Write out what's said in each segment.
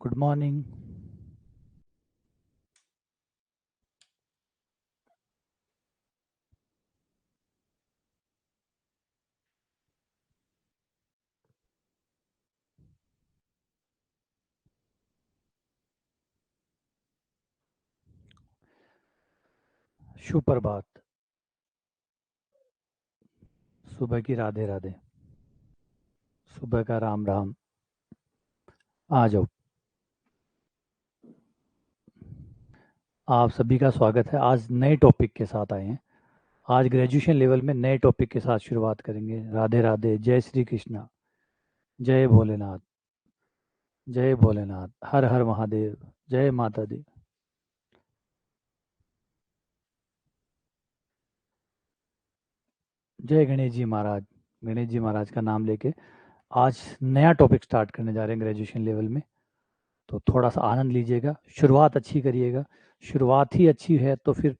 Good morning. सुप्रभात। सुबह की राधे राधे। सुबह का राम राम। आ जाओ। आप सभी का स्वागत है। आज नए टॉपिक के साथ आए हैं। आज ग्रेजुएशन लेवल में नए टॉपिक के साथ शुरुआत करेंगे। राधे राधे। जय श्री कृष्णा। जय भोलेनाथ। जय भोलेनाथ। हर हर महादेव। जय माता दी। जय गणेश जी महाराज। गणेश जी महाराज का नाम लेके आज नया टॉपिक स्टार्ट करने जा रहे हैं ग्रेजुएशन लेवल में। तो थोड़ा सा आनंद लीजिएगा, शुरुआत अच्छी करिएगा। शुरुआत ही अच्छी है तो फिर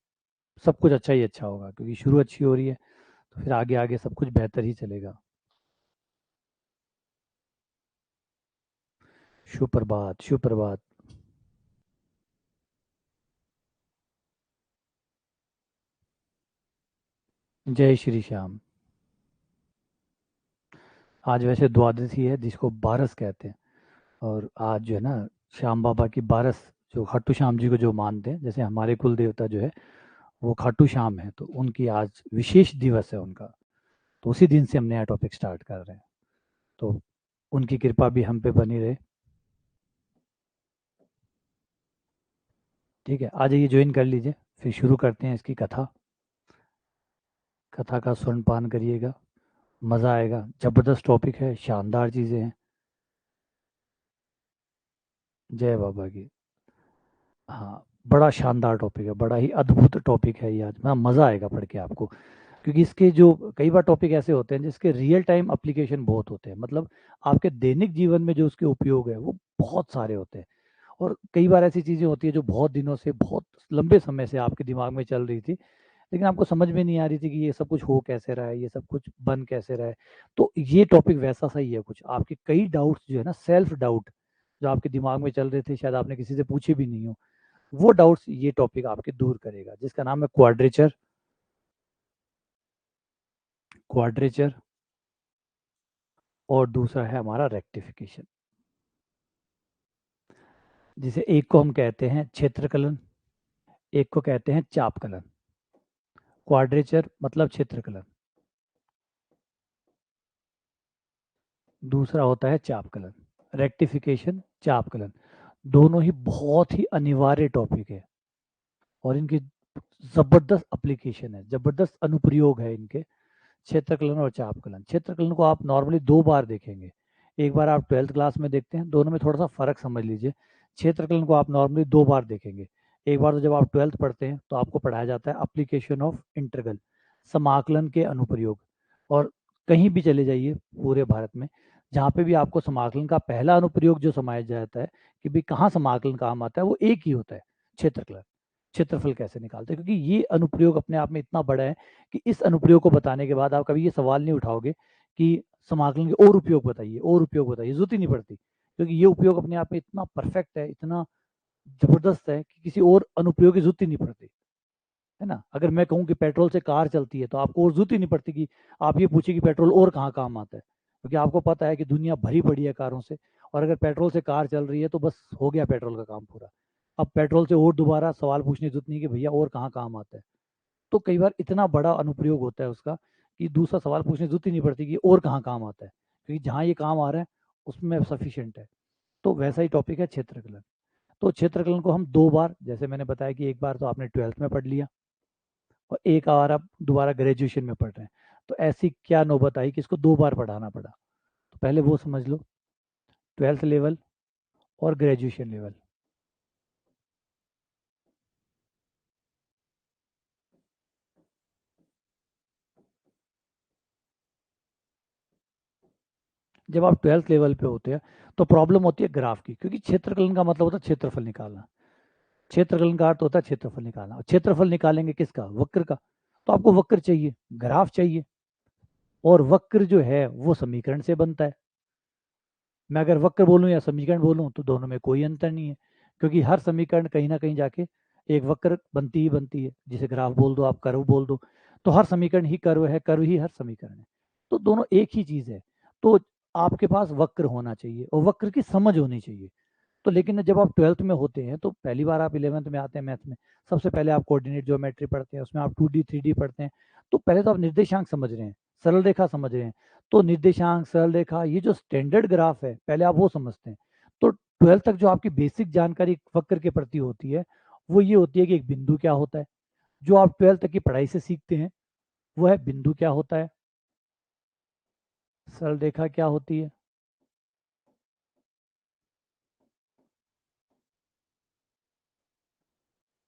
सब कुछ अच्छा ही अच्छा होगा, क्योंकि शुरू अच्छी हो रही है तो फिर आगे आगे सब कुछ बेहतर ही चलेगा। सुप्रभात। सुप्रभात। जय श्री श्याम। आज वैसे द्वादशी है जिसको बारस कहते हैं। और आज जो है ना, श्याम बाबा की बारस, जो खाटू श्याम जी को जो मानते हैं, जैसे हमारे कुल देवता जो है वो खाटू श्याम है, तो उनकी आज विशेष दिवस है उनका। तो उसी दिन से हम नया टॉपिक स्टार्ट कर रहे हैं। तो उनकी कृपा भी हम पे बनी रहे। ठीक है, आ जाइए, ज्वाइन कर लीजिए। फिर शुरू करते हैं इसकी कथा। कथा का स्वर्ण करिएगा, मज़ा आएगा। ज़बरदस्त टॉपिक है, शानदार चीज़ें हैं। जय बाबा की। हाँ, बड़ा शानदार टॉपिक है, बड़ा ही अद्भुत टॉपिक है ये। आज ना मज़ा आएगा पढ़ के आपको, क्योंकि इसके जो कई बार टॉपिक ऐसे होते हैं जिसके रियल टाइम एप्लीकेशन बहुत होते हैं। मतलब आपके दैनिक जीवन में जो उसके उपयोग है वो बहुत सारे होते हैं। और कई बार ऐसी चीज़ें होती है जो बहुत दिनों से, बहुत लंबे समय से आपके दिमाग में चल रही थी, लेकिन आपको समझ में नहीं आ रही थी कि ये सब कुछ हो कैसे रहा है, ये सब कुछ बन कैसे रहा है। तो ये टॉपिक वैसा सही है। कुछ आपके कई डाउट्स जो है ना, सेल्फ डाउट, जो आपके दिमाग में चल रहे थे, शायद आपने किसी से पूछे भी नहीं हो, वो डाउट्स ये टॉपिक आपके दूर करेगा, जिसका नाम है क्वाड्रेचर। क्वाड्रेचर। और दूसरा है हमारा रेक्टिफिकेशन, जिसे एक को हम कहते हैं क्षेत्रकलन, एक को कहते हैं चापकलन। क्वाड्रेचर मतलब क्षेत्रकलन, दूसरा होता है चापकलन। रेक्टिफिकेशन, चापकलन, दोनों ही बहुत ही अनिवार्य टॉपिक है। और इनकी जबरदस्त एप्लीकेशन है, जबरदस्त अनुप्रयोग है इनके। क्षेत्रकलन और चापकलन। क्षेत्रकलन को आप नॉर्मली दो बार देखेंगे। एक बार आप ट्वेल्थ क्लास में देखते हैं, दोनों में थोड़ा सा फर्क समझ लीजिए। क्षेत्रकलन को आप नॉर्मली दो बार देखेंगे। एक बार तो जब आप ट्वेल्थ पढ़ते हैं तो आपको पढ़ाया जाता है एप्लीकेशन ऑफ इंटरगल, समाकलन के अनुप्रयोग। और कहीं भी चले जाइए पूरे भारत में, जहाँ पे भी आपको समाकलन का पहला अनुप्रयोग जो समाया जाता है कि भाई कहाँ समाकलन काम आता है, वो एक ही होता है, क्षेत्रकलन। क्षेत्रफल कैसे निकालते हैं, क्योंकि ये अनुप्रयोग अपने आप में इतना बड़ा है कि इस अनुप्रयोग को बताने के बाद आप कभी ये सवाल नहीं उठाओगे कि समाकलन के और उपयोग बताइए, और उपयोग बताइए, जरूरत ही नहीं पड़ती, क्योंकि ये उपयोग अपने आप में इतना परफेक्ट है, इतना जबरदस्त है कि किसी और अनुप्रयोग की जरूरत ही नहीं पड़ती। है ना? अगर मैं कहूँ कि पेट्रोल से कार चलती है तो आपको और जरूरत ही नहीं पड़ती कि आप ये पूछिए कि पेट्रोल और कहाँ काम आता है, क्योंकि आपको पता है कि दुनिया भरी पड़ी है कारों से। और अगर पेट्रोल से कार चल रही है तो बस हो गया पेट्रोल का काम पूरा। अब पेट्रोल से और दोबारा सवाल पूछने की जरूरत नहीं कि भैया और कहाँ काम आता है। तो कई बार इतना बड़ा अनुप्रयोग होता है उसका कि दूसरा सवाल पूछने की जरूरत ही नहीं पड़ती कि और कहाँ काम आता है, क्योंकि जहाँ ये काम आ रहा है उसमें सफिशिएंट है। तो वैसा ही टॉपिक है क्षेत्रकलन। तो क्षेत्रकलन को हम दो बार, जैसे मैंने बताया कि एक बार तो आपने ट्वेल्थ में पढ़ लिया और एक बार आप दोबारा ग्रेजुएशन में पढ़ रहे हैं, तो ऐसी क्या नौबत आई कि इसको दो बार पढ़ाना पड़ा। तो पहले वो समझ लो, ट्वेल्थ लेवल और ग्रेजुएशन लेवल। जब आप ट्वेल्थ लेवल पे होते हैं तो प्रॉब्लम होती है ग्राफ की, क्योंकि क्षेत्रकलन का मतलब होता है क्षेत्रफल निकालना। क्षेत्रकलन का अर्थ होता है क्षेत्रफल निकालना, और क्षेत्रफल निकालेंगे किसका? वक्र का। तो आपको वक्र चाहिए, ग्राफ चाहिए, और वक्र जो है वो समीकरण से बनता है। मैं अगर वक्र बोलूं या समीकरण बोलूं तो दोनों में कोई अंतर नहीं है, क्योंकि हर समीकरण कहीं ना कहीं जाके एक वक्र बनती ही बनती है। जिसे ग्राफ बोल दो, आप कर्व बोल दो, तो हर समीकरण ही कर्व है, कर्व ही हर समीकरण है। तो दोनों एक ही चीज है। तो आपके पास वक्र होना चाहिए और वक्र की समझ होनी चाहिए। तो लेकिन जब आप 12th में होते हैं, तो पहली बार आप 11th में आते हैं मैथ में, सबसे पहले आप कोऑर्डिनेट ज्योमेट्री पढ़ते हैं, उसमें आप 2D 3D पढ़ते हैं। तो पहले तो आप निर्देशांक समझ रहे हैं, सरल रेखा समझ रहे हैं। तो निर्देशांक, सरल रेखा, ये जो स्टैंडर्ड ग्राफ है पहले आप वो समझते हैं। तो 12th तक जो आपकी बेसिक जानकारी वक्र के प्रति होती है, वो ये होती है कि एक बिंदु क्या होता है। जो आप 12th तक की पढ़ाई से सीखते हैं वो है बिंदु क्या होता है, सरल रेखा क्या होती है,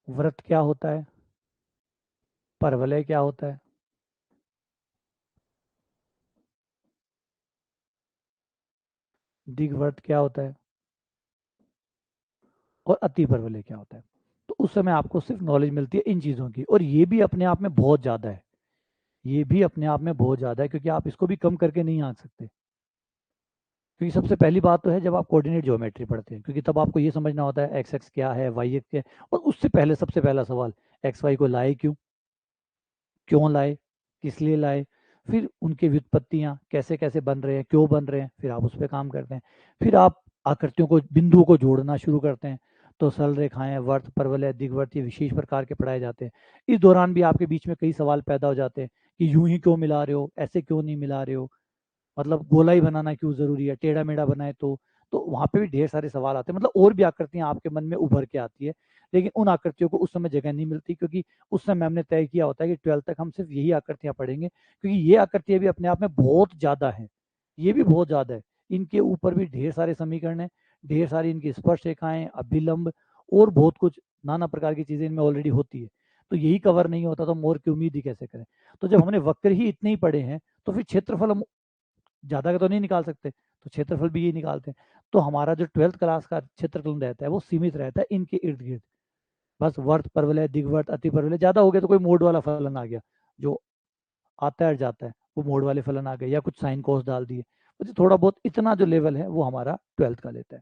वृत्त क्या होता है, परवलय क्या होता है, दीर्घवृत्त क्या होता है, और अति परवलय क्या होता है। तो उस समय आपको सिर्फ नॉलेज मिलती है इन चीज़ों की, और ये भी अपने आप में बहुत ज़्यादा है। ये भी अपने आप में बहुत ज़्यादा है, क्योंकि आप इसको भी कम करके नहीं आ सकते। क्योंकि सबसे पहली बात तो है जब आप कोऑर्डिनेट ज्योमेट्री पढ़ते हैं, क्योंकि तब आपको ये समझना होता है एक्स एक्स क्या है, वाई एक्स क्या है। और उससे पहले सबसे पहला सवाल, एक्स वाई को लाए क्यों, क्यों लाए, किस लिए लाए, फिर उनकी व्युत्पत्तियाँ कैसे कैसे बन रहे हैं, क्यों बन रहे हैं, फिर आप उस पर काम करते हैं। फिर आप आकृतियों को, बिंदुओं को जोड़ना शुरू करते हैं। तो सरल रेखाएं, वर्त, परवलय, दिग्वर्त, ये विशेष प्रकार के पढ़ाए जाते हैं। इस दौरान भी आपके बीच में कई सवाल पैदा हो जाते हैं कि यूं ही क्यों मिला रहे हो, ऐसे क्यों नहीं मिला रहे हो, मतलब गोलाई बनाना क्यों जरूरी है, टेढ़ा मेढ़ा बनाए तो वहां पे भी ढेर सारे सवाल आते हैं। मतलब और भी आकृतियां आपके मन में उभर के आती है, लेकिन उन आकृतियों को उस समय जगह नहीं मिलती, क्योंकि उस समय हमने तय किया होता है कि 12th तक हम सिर्फ यही आकृतियां पढ़ेंगे, क्योंकि ये आकृतियां भी अपने आप में बहुत ज्यादा है। ये भी बहुत ज्यादा है। इनके ऊपर भी ढेर सारे समीकरण है, ढेर सारी इनकी स्पर्श रेखाएं, अभिलंब, और बहुत कुछ नाना प्रकार की चीजें इनमें ऑलरेडी होती है। तो यही कवर नहीं होता तो हम और की उम्मीद ही कैसे करें। तो जब हमने वक्र ही इतने ही पढ़े हैं, तो फिर क्षेत्रफल हम ज्यादा का तो नहीं निकाल सकते, तो क्षेत्रफल भी ये निकालते हैं। तो हमारा जो 12th क्लास का क्षेत्रफल रहता है वो सीमित रहता है इनके इर्द गिर्द। बस वर्त, परवलय, दिग्वर्त, अति परवलय ज्यादा हो गया तो कोई मोड वाला फलन आ गया, जो आता है और जाता है, वो मोड वाले फलन आ गए, या कुछ साइन कोस डाल दिए। तो थोड़ा बहुत इतना जो लेवल है वो हमारा 12th का लेता है।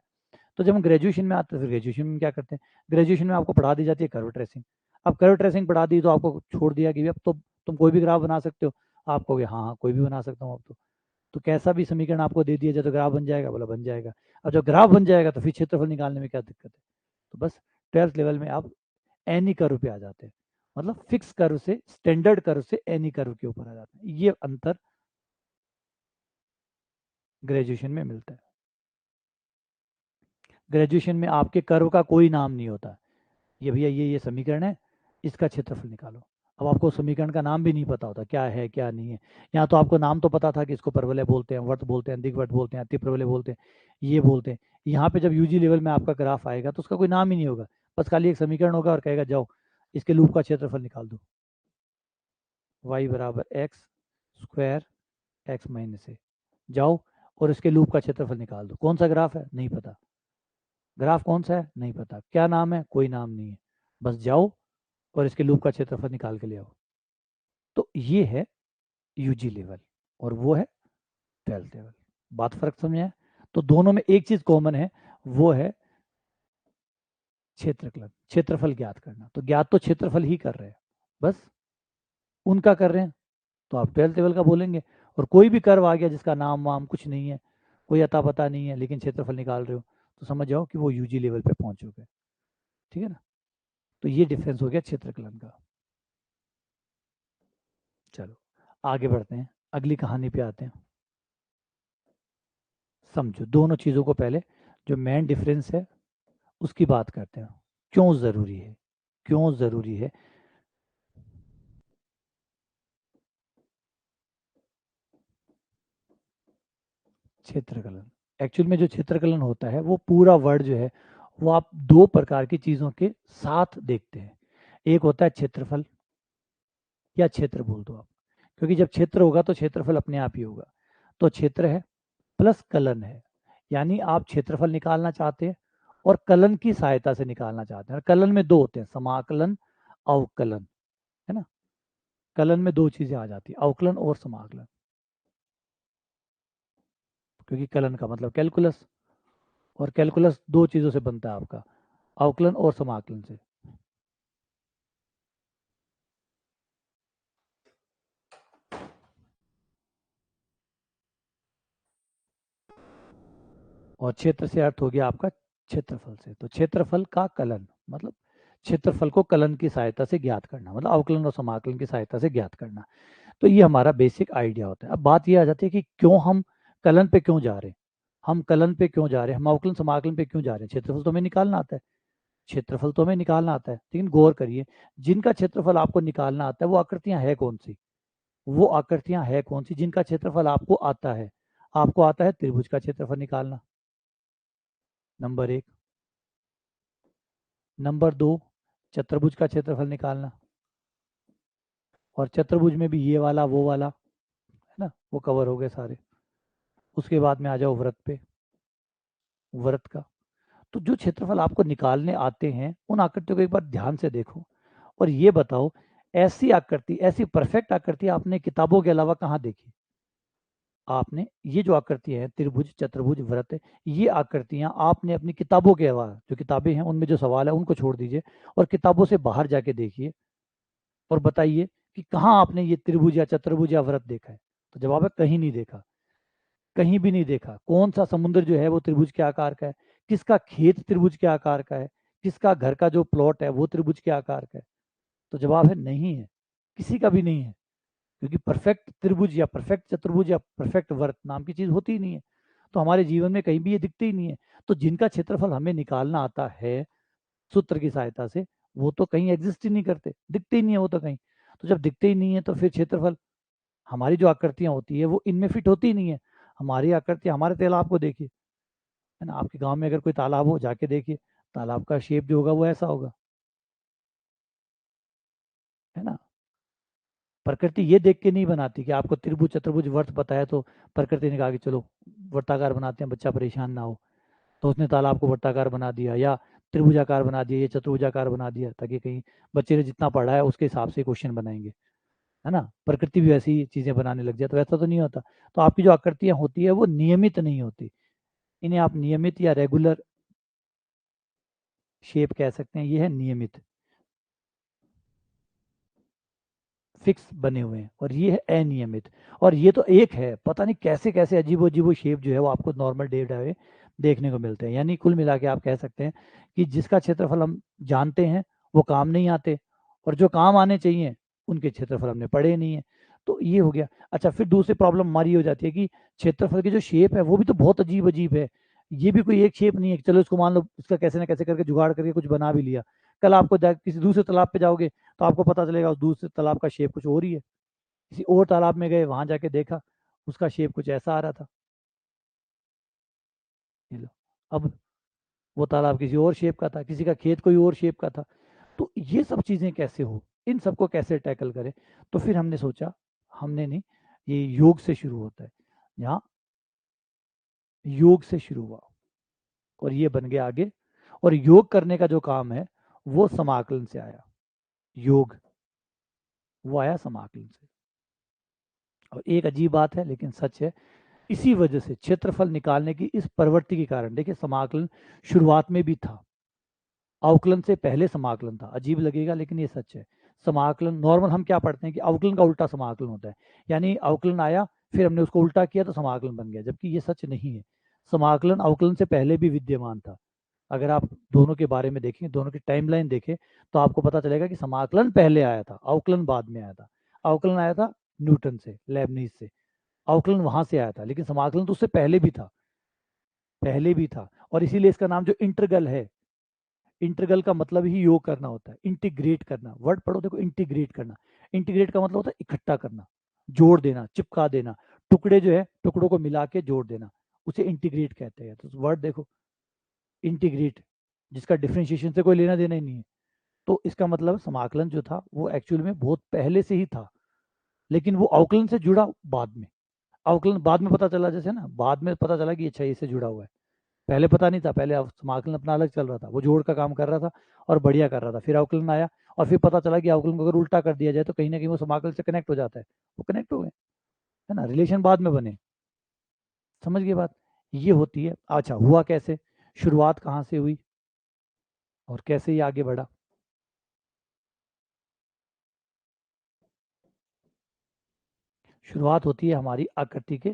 तो जब हम ग्रेजुएशन में आते हैं, फिर ग्रेजुएशन में क्या करते हैं, ग्रेजुएशन में आपको पढ़ा दी जाती है कर्व ट्रेसिंग। अब कर्व ट्रेसिंग पढ़ा दी तो आपको छोड़ दिया कि अब तो तुम कोई भी ग्राफ बना सकते हो। आप कहोगे हाँ हाँ कोई भी बना सकता हूँ अब तो कैसा भी समीकरण आपको दे दिया जाए तो ग्राफ बन जाएगा, बोला बन जाएगा। अब जब ग्राफ बन जाएगा तो फिर क्षेत्रफल निकालने में क्या दिक्कत है। तो बस 12th लेवल में आप एनी कर्व पे आ जाते हैं, मतलब फिक्स कर्व से, स्टैंडर्ड कर्व से एनी कर्व के ऊपर आ जाते हैं। ये अंतर ग्रेजुएशन में मिलता है। ग्रेजुएशन में आपके कर्व का कोई नाम नहीं होता, ये भैया ये समीकरण है, इसका क्षेत्रफल निकालो। अब आपको समीकरण का नाम भी नहीं पता होता क्या है क्या नहीं है। यहाँ तो आपको नाम तो पता था कि इसको परवलय बोलते हैं, वर्त बोलते हैं, दिग्वर्त बोलते हैं, अति परवलय बोलते हैं, ये बोलते हैं। यहाँ पे जब यूजी लेवल में आपका ग्राफ आएगा तो उसका कोई नाम ही नहीं होगा, बस खाली एक समीकरण होगा और कहेगा जाओ इसके लूप का क्षेत्रफल निकाल दो, वाई बराबर एक्स स्क्वायर एक्स माइनस ए, जाओ और इसके लूप का क्षेत्रफल निकाल दो। कौन सा ग्राफ है नहीं पता, ग्राफ कौन सा है नहीं पता, क्या नाम है कोई नाम नहीं है, बस जाओ और इसके लूप का क्षेत्रफल निकाल के ले आओ। तो ये है यूजी लेवल और वो है 12th लेवल। बात फर्क समझे है? तो दोनों में एक चीज कॉमन है, वो है क्षेत्रफल, क्षेत्रफल ज्ञात करना। तो ज्ञात तो क्षेत्रफल ही कर रहे हैं, बस उनका कर रहे हैं, तो आप 12th लेवल का बोलेंगे। और कोई भी कर्व आ गया जिसका नाम वाम कुछ नहीं है, कोई अता पता नहीं है, लेकिन क्षेत्रफल निकाल रहे हो, तो समझ जाओ कि वो यूजी लेवल पे पहुंच चुके हैं। ठीक है ना। तो ये डिफरेंस हो गया क्षेत्रकलन का। चलो आगे बढ़ते हैं, अगली कहानी पे आते हैं। समझो दोनों चीज़ों को पहले, जो मेन डिफरेंस है उसकी बात करते हैं। क्यों ज़रूरी है, क्यों ज़रूरी है क्षेत्रकलन। एक्चुअल में जो क्षेत्रकलन होता है वो पूरा वर्ड जो है वो आप दो प्रकार की चीज़ों के साथ देखते हैं। एक होता है क्षेत्रफल, या क्षेत्र बोल दो आप, क्योंकि जब क्षेत्र होगा तो क्षेत्रफल अपने आप ही होगा। तो क्षेत्र है प्लस कलन है, यानी आप क्षेत्रफल निकालना चाहते हैं और कलन की सहायता से निकालना चाहते हैं। और कलन में दो होते हैं, समाकलन, अवकलन, है ना। कलन में दो चीजें आ जाती है, अवकलन और समाकलन, क्योंकि कलन का मतलब कैलकुलस, और कैलकुलस दो चीज़ों से बनता है आपका, अवकलन और समाकलन से। और क्षेत्र से अर्थ हो गया आपका क्षेत्रफल से। तो क्षेत्रफल का कलन मतलब क्षेत्रफल को कलन की सहायता से ज्ञात करना, मतलब अवकलन और समाकलन की सहायता से ज्ञात करना। तो ये हमारा बेसिक आइडिया होता है। अब बात ये आ जाती है कि क्यों हम कलन पे क्यों जा रहे हैं, हम कलन पे क्यों जा रहे हैं, हम अवकलन समाकलन पे क्यों जा रहे हैं। क्षेत्रफल तो हमें निकालना आता है, क्षेत्रफल तो हमें निकालना आता है, लेकिन गौर करिए, जिनका क्षेत्रफल आपको निकालना आता है वो आकृतियां है कौन सी, वो आकृतियां है कौन सी जिनका क्षेत्रफल आपको आता है। आपको आता है त्रिभुज का क्षेत्रफल निकालना, नंबर एक। नंबर दो, चतुर्भुज का क्षेत्रफल निकालना। और चतुर्भुज में भी ये वाला वो वाला, है ना, वो कवर हो गए सारे। उसके बाद में आ जाओ वृत्त पे, वृत्त का। तो जो क्षेत्रफल आपको निकालने आते हैं उन आकृतियों को एक बार ध्यान से देखो और ये बताओ, ऐसी आकृति, ऐसी परफेक्ट आकृति आपने किताबों के अलावा कहाँ देखी। आपने ये जो आकृतियां हैं, त्रिभुज चतुर्भुज वृत्त, ये आकृतियां आपने अपनी किताबों के अलावा, जो किताबें हैं उनमें जो सवाल है उनको छोड़ दीजिए और किताबों से बाहर जाके देखिए और बताइए कि कहाँ आपने ये त्रिभुज या चतुर्भुज या वृत्त देखा है। तो जवाब है कहीं नहीं देखा, कहीं भी नहीं देखा। कौन सा समुद्र जो है वो त्रिभुज के आकार का है, किसका खेत त्रिभुज के आकार का है, किसका घर का जो प्लॉट है वो त्रिभुज के आकार का है। तो जवाब है नहीं है, किसी का भी नहीं है, क्योंकि परफेक्ट त्रिभुज या परफेक्ट चतुर्भुज या परफेक्ट वर्त नाम की चीज होती ही नहीं है। तो हमारे जीवन में कहीं भी ये दिखते ही नहीं है। तो जिनका क्षेत्रफल हमें निकालना आता है सूत्र की सहायता से, वो तो कहीं एग्जिस्ट ही नहीं करते, दिखते ही नहीं है वो तो कहीं। तो जब दिखते ही नहीं है तो फिर क्षेत्रफल, हमारी जो आकृतियां होती है वो इनमें फिट होती ही नहीं है। हमारी आकृतियां, हमारे तालाब को देखिए, है ना, आपके गांव में अगर कोई तालाब हो जाके देखिए, तालाब का शेप जो होगा वो ऐसा होगा, है ना। प्रकृति ये देख के नहीं बनाती कि आपको त्रिभुज चतुर्भुज वर्त पता है तो प्रकृति ने कहा कि चलो वर्ताकार बनाते हैं, बच्चा परेशान ना हो, तो उसने तालाब को वर्ताकार बना दिया या त्रिभुजाकार बना दिया या चतुर्भुजाकार बना दिया, ताकि कहीं बच्चे ने जितना पढ़ा है उसके हिसाब से क्वेश्चन बनाएंगे, है ना। प्रकृति भी वैसी चीजें बनाने लग जाए, तो ऐसा तो नहीं होता। तो आपकी जो आकृतियां होती है वो नियमित नहीं होती, इन्हें आप नियमित या रेगुलर शेप कह सकते हैं। ये है नियमित, फिक्स बने हुए हैं, और ये है अनियमित। और ये तो एक है, पता नहीं कैसे कैसे अजीबो अजीबो शेप जो है वो आपको नॉर्मल डे में देखने को मिलते हैं। यानी कुल मिला के आप कह सकते हैं कि जिसका क्षेत्रफल हम जानते हैं वो काम नहीं आते, और जो काम आने चाहिए उनके क्षेत्रफल हमने पढ़े नहीं है। तो ये हो गया। अच्छा, फिर दूसरी प्रॉब्लम हमारी हो जाती है कि क्षेत्रफल की जो शेप है वो भी तो बहुत अजीब अजीब है। ये भी कोई एक शेप नहीं है कि चलो इसको मान लो इसका कैसे ना कैसे करके जुगाड़ करके कुछ बना भी लिया। कल आपको किसी दूसरे तालाब पे जाओगे तो आपको पता चलेगा उस दूसरे तालाब का शेप कुछ और ही है। किसी और तालाब में गए, वहां जाके देखा, उसका शेप कुछ ऐसा आ रहा था। ये लो, अब वो तालाब किसी और शेप का था, किसी का खेत कोई और शेप का था। तो ये सब चीजें कैसे हो, इन सबको कैसे टैकल करें। तो फिर हमने सोचा, हमने नहीं, ये योग से शुरू होता है, यहाँ योग से शुरू हुआ और ये बन गया आगे। और योग करने का जो काम है वो समाकलन से आया, योग वो आया समाकलन से। और एक अजीब बात है लेकिन सच है, इसी वजह से क्षेत्रफल निकालने की इस प्रवृत्ति के कारण, देखिए समाकलन शुरुआत में भी था, अवकलन से पहले समाकलन था। अजीब लगेगा लेकिन ये सच है। समाकलन नॉर्मल हम क्या पढ़ते हैं कि अवकलन का उल्टा समाकलन होता है, यानी अवकलन आया फिर हमने उसको उल्टा किया तो समाकलन बन गया, जबकि ये सच नहीं है। समाकलन अवकलन से पहले भी विद्यमान था। अगर आप दोनों के बारे में देखें, दोनों की टाइमलाइन देखें, तो आपको पता चलेगा कि समाकलन पहले आया था, अवकलन बाद में आया था। अवकलन आया था न्यूटन से, लेबनीज से, अवकलन वहां से आया था, लेकिन समाकलन तो उससे पहले भी था, पहले भी था। और इसीलिए इसका नाम जो इंटरगल है, इंटरगल का मतलब ही योग करना होता है, इंटीग्रेट करना। वर्ड पढ़ो देखो, इंटीग्रेट करना, इंटीग्रेट का मतलब होता है इकट्ठा करना, जोड़ देना, चिपका देना, टुकड़े जो है टुकड़ों को मिला के जोड़ देना, उसे इंटीग्रेट कहते हैं। तो वर्ड देखो, इंटीग्रेट, जिसका डिफ्रेंशिएशन से कोई लेना देना ही नहीं है। तो इसका मतलब समाकलन जो था वो एक्चुअल में बहुत पहले से ही था, लेकिन वो अवकलन से जुड़ा बाद में। अवकलन बाद में पता चला, जैसे ना बाद में पता चला कि अच्छा इससे जुड़ा हुआ है, पहले पता नहीं था। पहले समाकलन अपना अलग चल रहा था, वो जोड़ का काम कर रहा था और बढ़िया कर रहा था। फिर अवकलन आया और फिर पता चला कि अवकलन को अगर उल्टा कर दिया जाए तो कहीं ना कहीं वो समाकलन से कनेक्ट हो जाता है, वो कनेक्ट हो गए, है ना, रिलेशन बाद में बने। समझ गए बात, ये होती है। अच्छा, हुआ कैसे, शुरुआत कहाँ से हुई और कैसे ये आगे बढ़ा? शुरुआत होती है हमारी आकृति के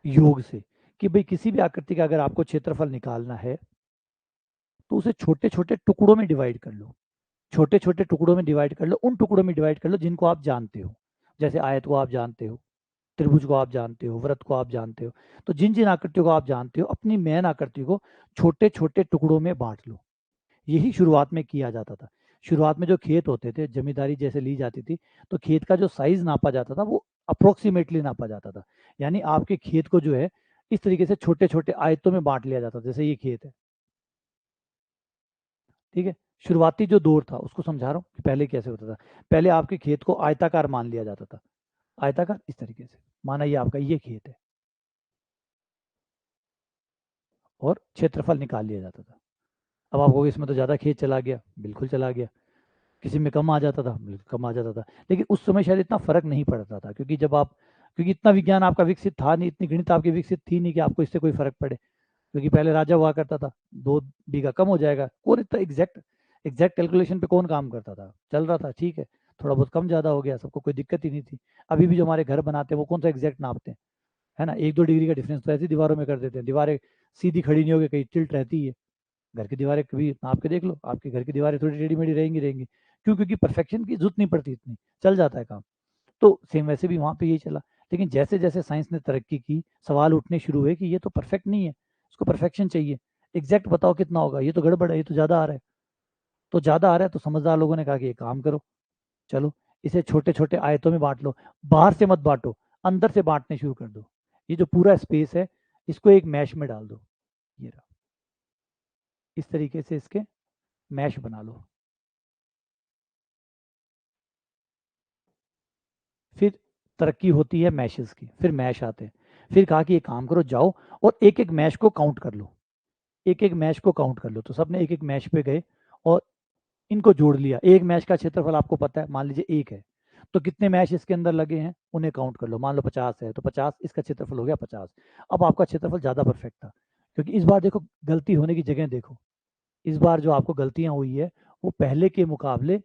योग से, कि भाई किसी भी आकृति का अगर आपको क्षेत्रफल निकालना है तो उसे छोटे छोटे टुकड़ों में डिवाइड कर लो। छोटे छोटे टुकड़ों में डिवाइड कर लो, उन टुकड़ों में डिवाइड कर लो जिनको आप जानते हो। जैसे आयत को आप जानते हो, त्रिभुज को आप जानते हो, वृत्त को आप जानते हो। तो जिन जिन आकृतियों को आप जानते हो, अपनी मेन आकृति को छोटे छोटे टुकड़ों में बांट लो। यही शुरुआत में किया जाता था। शुरुआत में जो खेत होते थे, जमींदारी जैसे ली जाती थी, तो खेत का जो साइज नापा जाता था वो अप्रोक्सीमेटली नापा जाता था। यानी आपके खेत को जो है इस तरीके से छोटे छोटे आयतों में बांट लिया जाता था, जैसे ये खेत है, ठीक है। शुरुआती जो दौर था उसको समझा रहा हूँ कि पहले कैसे होता था। पहले आपके खेत को आयताकार मान लिया जाता था, आयताकार इस तरीके से माना ये आपका ये खेत है, और क्षेत्रफल निकाल लिया जाता था। अब आप कहोगे इसमें तो ज़्यादा खेत चला गया, बिल्कुल चला गया। किसी में कम आ जाता था, बिल्कुल कम आ जाता था। लेकिन उस समय शायद इतना फर्क नहीं पड़ता था, क्योंकि जब आप, क्योंकि इतना विज्ञान आपका विकसित था नहीं, इतनी गणित आपकी विकसित थी नहीं कि आपको इससे कोई फर्क पड़े। क्योंकि पहले राजा हुआ करता था, 2 बीघा कम हो जाएगा, कौन इतना एग्जैक्ट एग्जैक्ट कैलकुलेशन पे कौन काम करता था, चल रहा था ठीक है, थोड़ा बहुत कम ज़्यादा हो गया, सबको कोई दिक्कत ही नहीं थी। अभी भी जो हमारे घर बनाते हैं वो कौन सा एग्जैक्ट नापते हैं, है ना, 1-2 डिग्री का डिफरेंस तो ऐसी दीवारों में कर देते हैं, दीवारें सीधी खड़ी नहीं होगी, कहीं टिल्ट रहती है। घर की दीवारें कभी नाप के देख लो, आपके घर की दीवारें थोड़ी टेढ़ी मेढ़ी रहेंगी रहेंगी। क्यों? क्योंकि परफेक्शन की जरूरत नहीं पड़ती इतनी, चल जाता है काम। तो सेम वैसे भी वहाँ पे यही चला। लेकिन जैसे जैसे साइंस ने तरक्की की, सवाल उठने शुरू हुए कि ये तो परफेक्ट नहीं है, इसको परफेक्शन चाहिए, एग्जैक्ट बताओ कितना होगा, ये तो गड़बड़ है, ये तो ज़्यादा आ रहा है। तो ज़्यादा आ रहा है तो समझदार लोगों ने कहा कि ये काम करो, चलो इसे छोटे छोटे आयतों में बांट लो, बाहर से मत बांटो, अंदर से बांटने शुरू कर दो। ये जो पूरा स्पेस है इसको एक मैश में डाल दो, ये रहा, इस तरीके से इसके मैश बना लो। फिर तरक्की होती है मैशेस की, फिर मैश आते हैं। फिर कहा कि ये काम करो, जाओ और एक एक मैश को काउंट कर लो, एक एक मैश को काउंट कर लो। तो सबने एक एक मैश पे गए और इनको जोड़ लिया। एक मैश का क्षेत्रफल आपको पता है, मान लीजिए 1 है, तो कितने मैश इसके अंदर लगे हैं उन्हें काउंट कर लो। मान लो 50 है तो 50, इसका क्षेत्रफल हो गया 50। अब आपका क्षेत्रफल ज़्यादा परफेक्ट था, क्योंकि इस बार देखो गलती होने की जगह देखो। इस बार जो आपको गलतियां हुई है वो पहले के मुकाबले,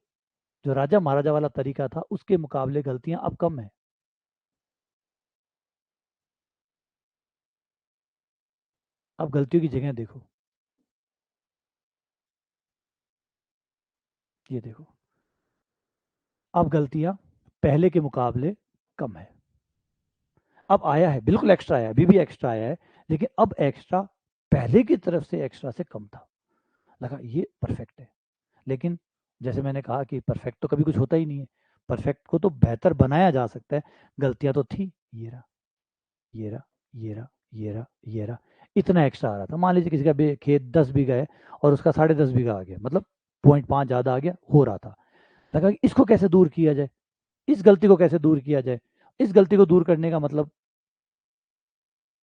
जो राजा महाराजा वाला तरीका था उसके मुकाबले गलतियां अब कम है। अब गलतियों की जगह देखो, ये देखो, अब गलतियां पहले के मुकाबले कम है। अब आया है, बिल्कुल एक्स्ट्रा आया है, अभी भी एक्स्ट्रा आया है, लेकिन अब एक्स्ट्रा पहले की तरफ से एक्स्ट्रा से कम था। लगा ये परफेक्ट है। लेकिन जैसे मैंने कहा कि परफेक्ट तो कभी कुछ होता ही नहीं है, परफेक्ट को तो बेहतर बनाया जा सकता है। गलतियां तो थी, ये रहा, ये रहा, ये रहा, ये रहा, ये रहा, इतना एक्स्ट्रा आ रहा था। मान लीजिए किसी का खेत 10 बीघा है और उसका 10.5 बीघा आ गया, मतलब 0.5 ज़्यादा आ गया हो रहा था। लगा कि इसको कैसे दूर किया जाए, इस गलती को कैसे दूर किया जाए। इस गलती को दूर करने का मतलब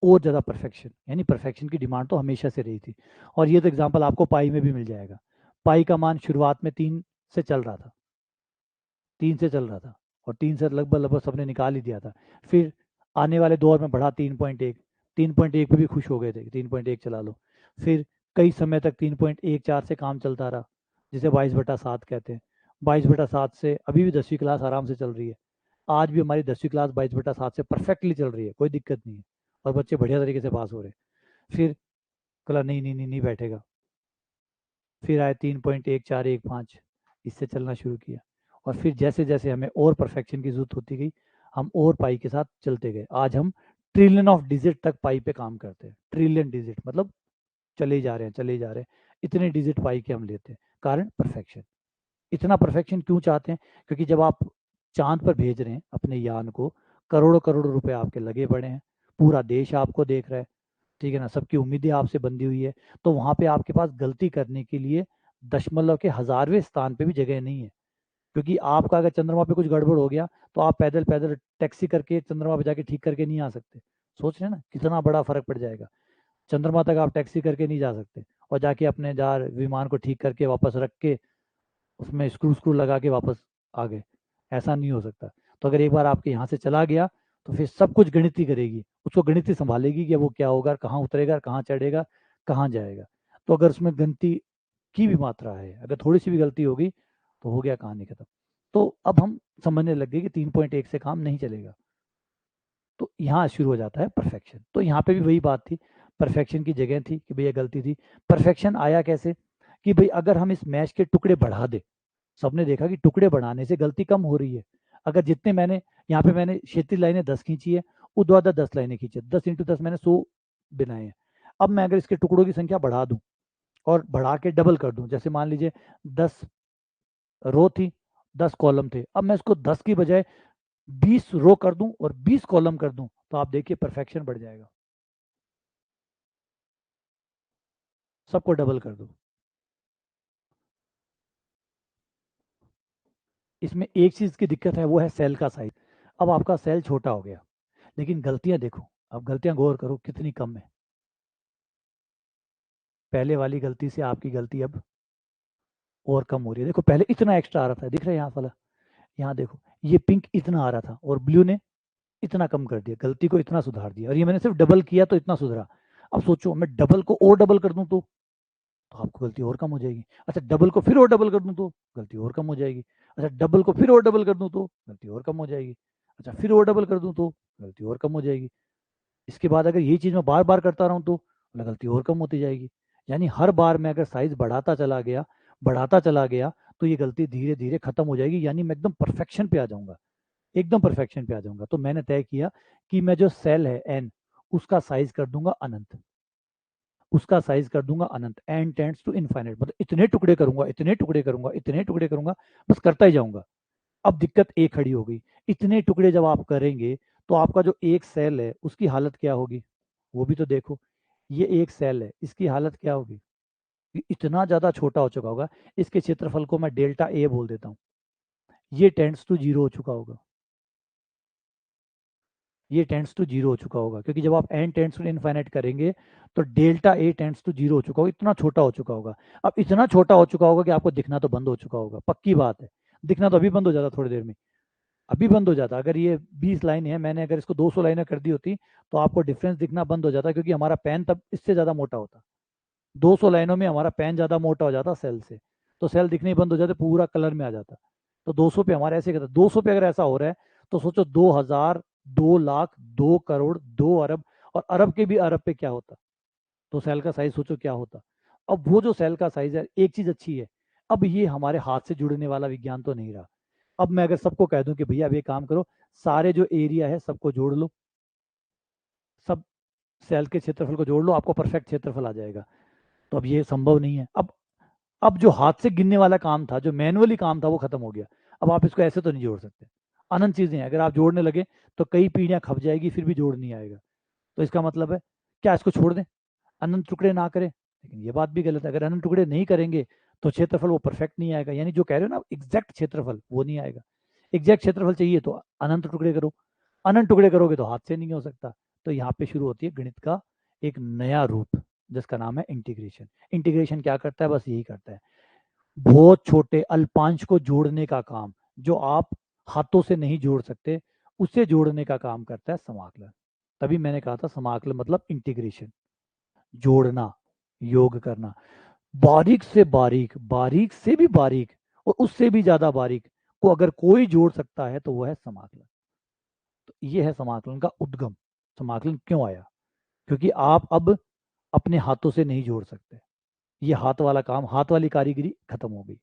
और ज़्यादा परफेक्शन, यानी परफेक्शन की डिमांड तो हमेशा से रही थी। और ये तो एग्जांपल आपको पाई में भी मिल जाएगा। पाई का मान शुरुआत में 3 से चल रहा था, 3 से चल रहा था, और 3 से लगभग लगभग सबने निकाल ही दिया था। फिर आने वाले दौर में बढ़ा 3.1, 3.1 पे भी खुश हो गए थे, 3.1 चला लो। फिर कई समय तक 3.14 से काम चलता रहा, जिसे 22/7 कहते हैं। 22/7 से अभी भी 10वीं क्लास आराम से चल रही है। आज भी हमारी 10वीं क्लास 22/7 से परफेक्टली चल रही है, कोई दिक्कत नहीं है, और बच्चे बढ़िया तरीके से पास हो रहे हैं। फिर कला नहीं नहीं नहीं नहीं बैठेगा, फिर आए 3.1415, इससे चलना शुरू किया। और फिर जैसे जैसे हमें और परफेक्शन की जरूरत होती गई, हम और पाई के साथ चलते गए। आज हम ट्रिलियन ऑफ डिजिट तक पाई पे काम करते हैं। ट्रिलियन डिजिट मतलब चले ही जा रहे हैं, चले ही जा रहे हैं, इतने डिजिट पाई के हम लेते हैं। कारण परफेक्शन। इतना परफेक्शन क्यों चाहते हैं? क्योंकि जब आप चांद पर भेज रहे हैं अपने यान को, करोड़ों करोड़ों रुपए आपके लगे पड़े हैं, पूरा देश आपको देख रहा है, ठीक है ना, सबकी उम्मीदें आपसे बंधी हुई है। तो वहाँ पे आपके पास गलती करने के लिए दशमलव के हज़ारवें स्थान पे भी जगह नहीं है। क्योंकि आपका अगर चंद्रमा पे कुछ गड़बड़ हो गया तो आप पैदल पैदल टैक्सी करके चंद्रमा पे जाके ठीक करके नहीं आ सकते। सोच रहे हैं ना कितना बड़ा फर्क पड़ जाएगा। चंद्रमा तक आप टैक्सी करके नहीं जा सकते, और जाके अपने जार विमान को ठीक करके वापस रख के उसमें स्क्रू स्क्रू लगा के वापस आ गए, ऐसा नहीं हो सकता। तो अगर एक बार आपके यहाँ से चला गया तो फिर सब कुछ गणित ही करेगी, उसको गणित ही संभालेगी कि वो क्या होगा, कहाँ उतरेगा, कहाँ चढ़ेगा, कहाँ जाएगा। तो अगर उसमें गलती की भी मात्रा है, अगर थोड़ी सी भी गलती होगी तो हो गया, कहानी खत्म। तो अब हम समझने लग गए कि 3.1 से काम नहीं चलेगा। तो यहाँ शुरू हो जाता है परफेक्शन। तो यहाँ पे भी वही बात थी, परफेक्शन की जगह थी कि भैया गलती थी। परफेक्शन आया कैसे कि भाई अगर हम इस मैश के टुकड़े बढ़ा दे, सबने देखा कि टुकड़े बढ़ाने से गलती कम हो रही है। अगर जितने मैंने यहाँ पे मैंने क्षेत्रीय लाइनें 10 खींची है, ऊर्ध्वाधर 10 लाइनें खींची है, 10 × 10 मैंने 100 बनाए हैं। अब मैं अगर इसके टुकड़ों की संख्या बढ़ा दूं और बढ़ा के डबल कर दूं, जैसे मान लीजिए 10 रो थी, 10 कॉलम थे, अब मैं इसको 10 की बजाय 20 रो कर दूं और 20 कॉलम कर दूं, तो आप देखिए परफेक्शन बढ़ जाएगा। सबको डबल कर दो। इसमें एक चीज की दिक्कत है, वो है सेल का साइज। अब आपका सेल छोटा हो गया, लेकिन गलतियां देखो, अब गलतियां गौर करो कितनी कम है। पहले वाली गलती से आपकी गलती अब और कम हो रही है। देखो पहले इतना एक्स्ट्रा आ रहा था, दिख रहा है यहाँ वाला, यहाँ देखो ये पिंक इतना आ रहा था और ब्लू ने इतना कम कर दिया, गलती को इतना सुधार दिया, और ये मैंने सिर्फ डबल किया तो इतना सुधरा। अब सोचो मैं डबल को और डबल कर दूं तो आपको गलती और कम हो जाएगी। अच्छा डबल को फिर और डबल कर दूं तो गलती और कम हो जाएगी। अच्छा डबल को फिर और डबल कर दूं तो गलती और कम हो जाएगी। अच्छा फिर और डबल कर दूं तो गलती और कम हो जाएगी। इसके बाद अगर ये चीज़ मैं बार बार करता रहूं तो गलती और कम होती जाएगी। यानी हर बार मैं अगर साइज बढ़ाता चला गया तो ये गलती धीरे धीरे खत्म हो जाएगी, यानी मैं एकदम परफेक्शन पे आ जाऊंगा, एकदम परफेक्शन पे आ जाऊंगा। तो मैंने तय किया कि मैं जो सेल है एन, उसका साइज कर दूंगा अनंत, उसका साइज कर दूंगा अनंत, एन टेंड्स टू इनफाइनाइट, मतलब इतने टुकड़े करूंगा, इतने टुकड़े करूंगा, इतने टुकड़े करूंगा, बस करता ही जाऊंगा। अब दिक्कत एक खड़ी हो गई, इतने टुकड़े जब आप करेंगे तो आपका जो एक सेल है उसकी हालत क्या होगी, वो भी तो देखो। ये एक सेल है, इसकी हालत क्या होगी, ये इतना ज्यादा छोटा हो चुका होगा, इसके क्षेत्रफल को मैं डेल्टा ए बोल देता हूँ, ये टेंड्स टू जीरो हो चुका होगा, ये टेंड्स टू जीरो हो चुका होगा, क्योंकि जब आप एन टेंड्स टू इनफाइनाइट करेंगे तो delta A tends to zero हो चुका होगा, इतना छोटा हो चुका होगा। अब इतना छोटा हो चुका होगा कि आपको दिखना तो बंद हो चुका होगा, पक्की बात है। दिखना तो अभी बंद हो जाता थोड़ी देर में, अभी बंद हो जाता। अगर ये 20 लाइन है, मैंने अगर इसको 200 लाइनें कर दी होती तो आपको डिफरेंस दिखना बंद हो जाता, क्योंकि हमारा पेन तब इससे ज़्यादा मोटा होता। 200 लाइनों में हमारा पेन ज़्यादा मोटा हो जाता सेल से, तो सेल दिखने ही बंद हो जाते, पूरा कलर में आ जाता। तो 200 पे हमारा ऐसे करता, 200 पे अगर ऐसा हो रहा है तो सोचो 2000, 2 लाख, 2 करोड़, 2 अरब, और अरब के भी अरब पे क्या होता, तो सेल का साइज सोचो क्या होता। अब वो जो सेल का साइज है, एक चीज अच्छी है, अब ये हमारे हाथ से जुड़ने वाला विज्ञान तो नहीं रहा। अब मैं अगर सबको कह दूं कि भैया अब ये काम करो, सारे जो एरिया है सबको जोड़ लो, सब सेल के क्षेत्रफल को जोड़ लो, आपको परफेक्ट क्षेत्रफल आ जाएगा। तो अब ये संभव नहीं है। अब जो हाथ से गिनने वाला काम था, जो मैनुअली काम था, वो खत्म हो गया। अब आप इसको ऐसे तो नहीं जोड़ सकते, अनंत चीजें हैं, अगर आप जोड़ने लगे तो कई पीढ़ियां खप जाएगी, फिर भी जोड़ नहीं आएगा। तो इसका मतलब है क्या, इसको छोड़ दें, अनंत टुकड़े ना करें? लेकिन ये बात भी गलत है, अगर अनंत टुकड़े नहीं करेंगे तो क्षेत्रफल वो परफेक्ट नहीं आएगा, यानी जो कह रहे हो ना एग्जैक्ट क्षेत्रफल, वो नहीं आएगा। एग्जैक्ट क्षेत्रफल चाहिए तो अनंत टुकड़े करो, अनंत टुकड़े करोगे तो हाथ से नहीं हो सकता। तो यहाँ पे शुरू होती है गणित का एक नया रूप, जिसका नाम है इंटीग्रेशन। इंटीग्रेशन क्या करता है, बस यही करता है, बहुत छोटे अल्पांश को जोड़ने का काम, जो आप हाथों से नहीं जोड़ सकते, उसे जोड़ने का काम करता है समाकलन। तभी मैंने कहा था समाकलन मतलब इंटीग्रेशन, जोड़ना, योग करना, बारीक से बारीक, बारीक से भी बारीक, और उससे भी ज्यादा बारीक को अगर कोई जोड़ सकता है तो वो है समाकलन। तो ये है समाकलन का उद्गम। समाकलन क्यों आया, क्योंकि आप अब अपने हाथों से नहीं जोड़ सकते, ये हाथ वाला काम, हाथ वाली कारीगरी खत्म हो गई,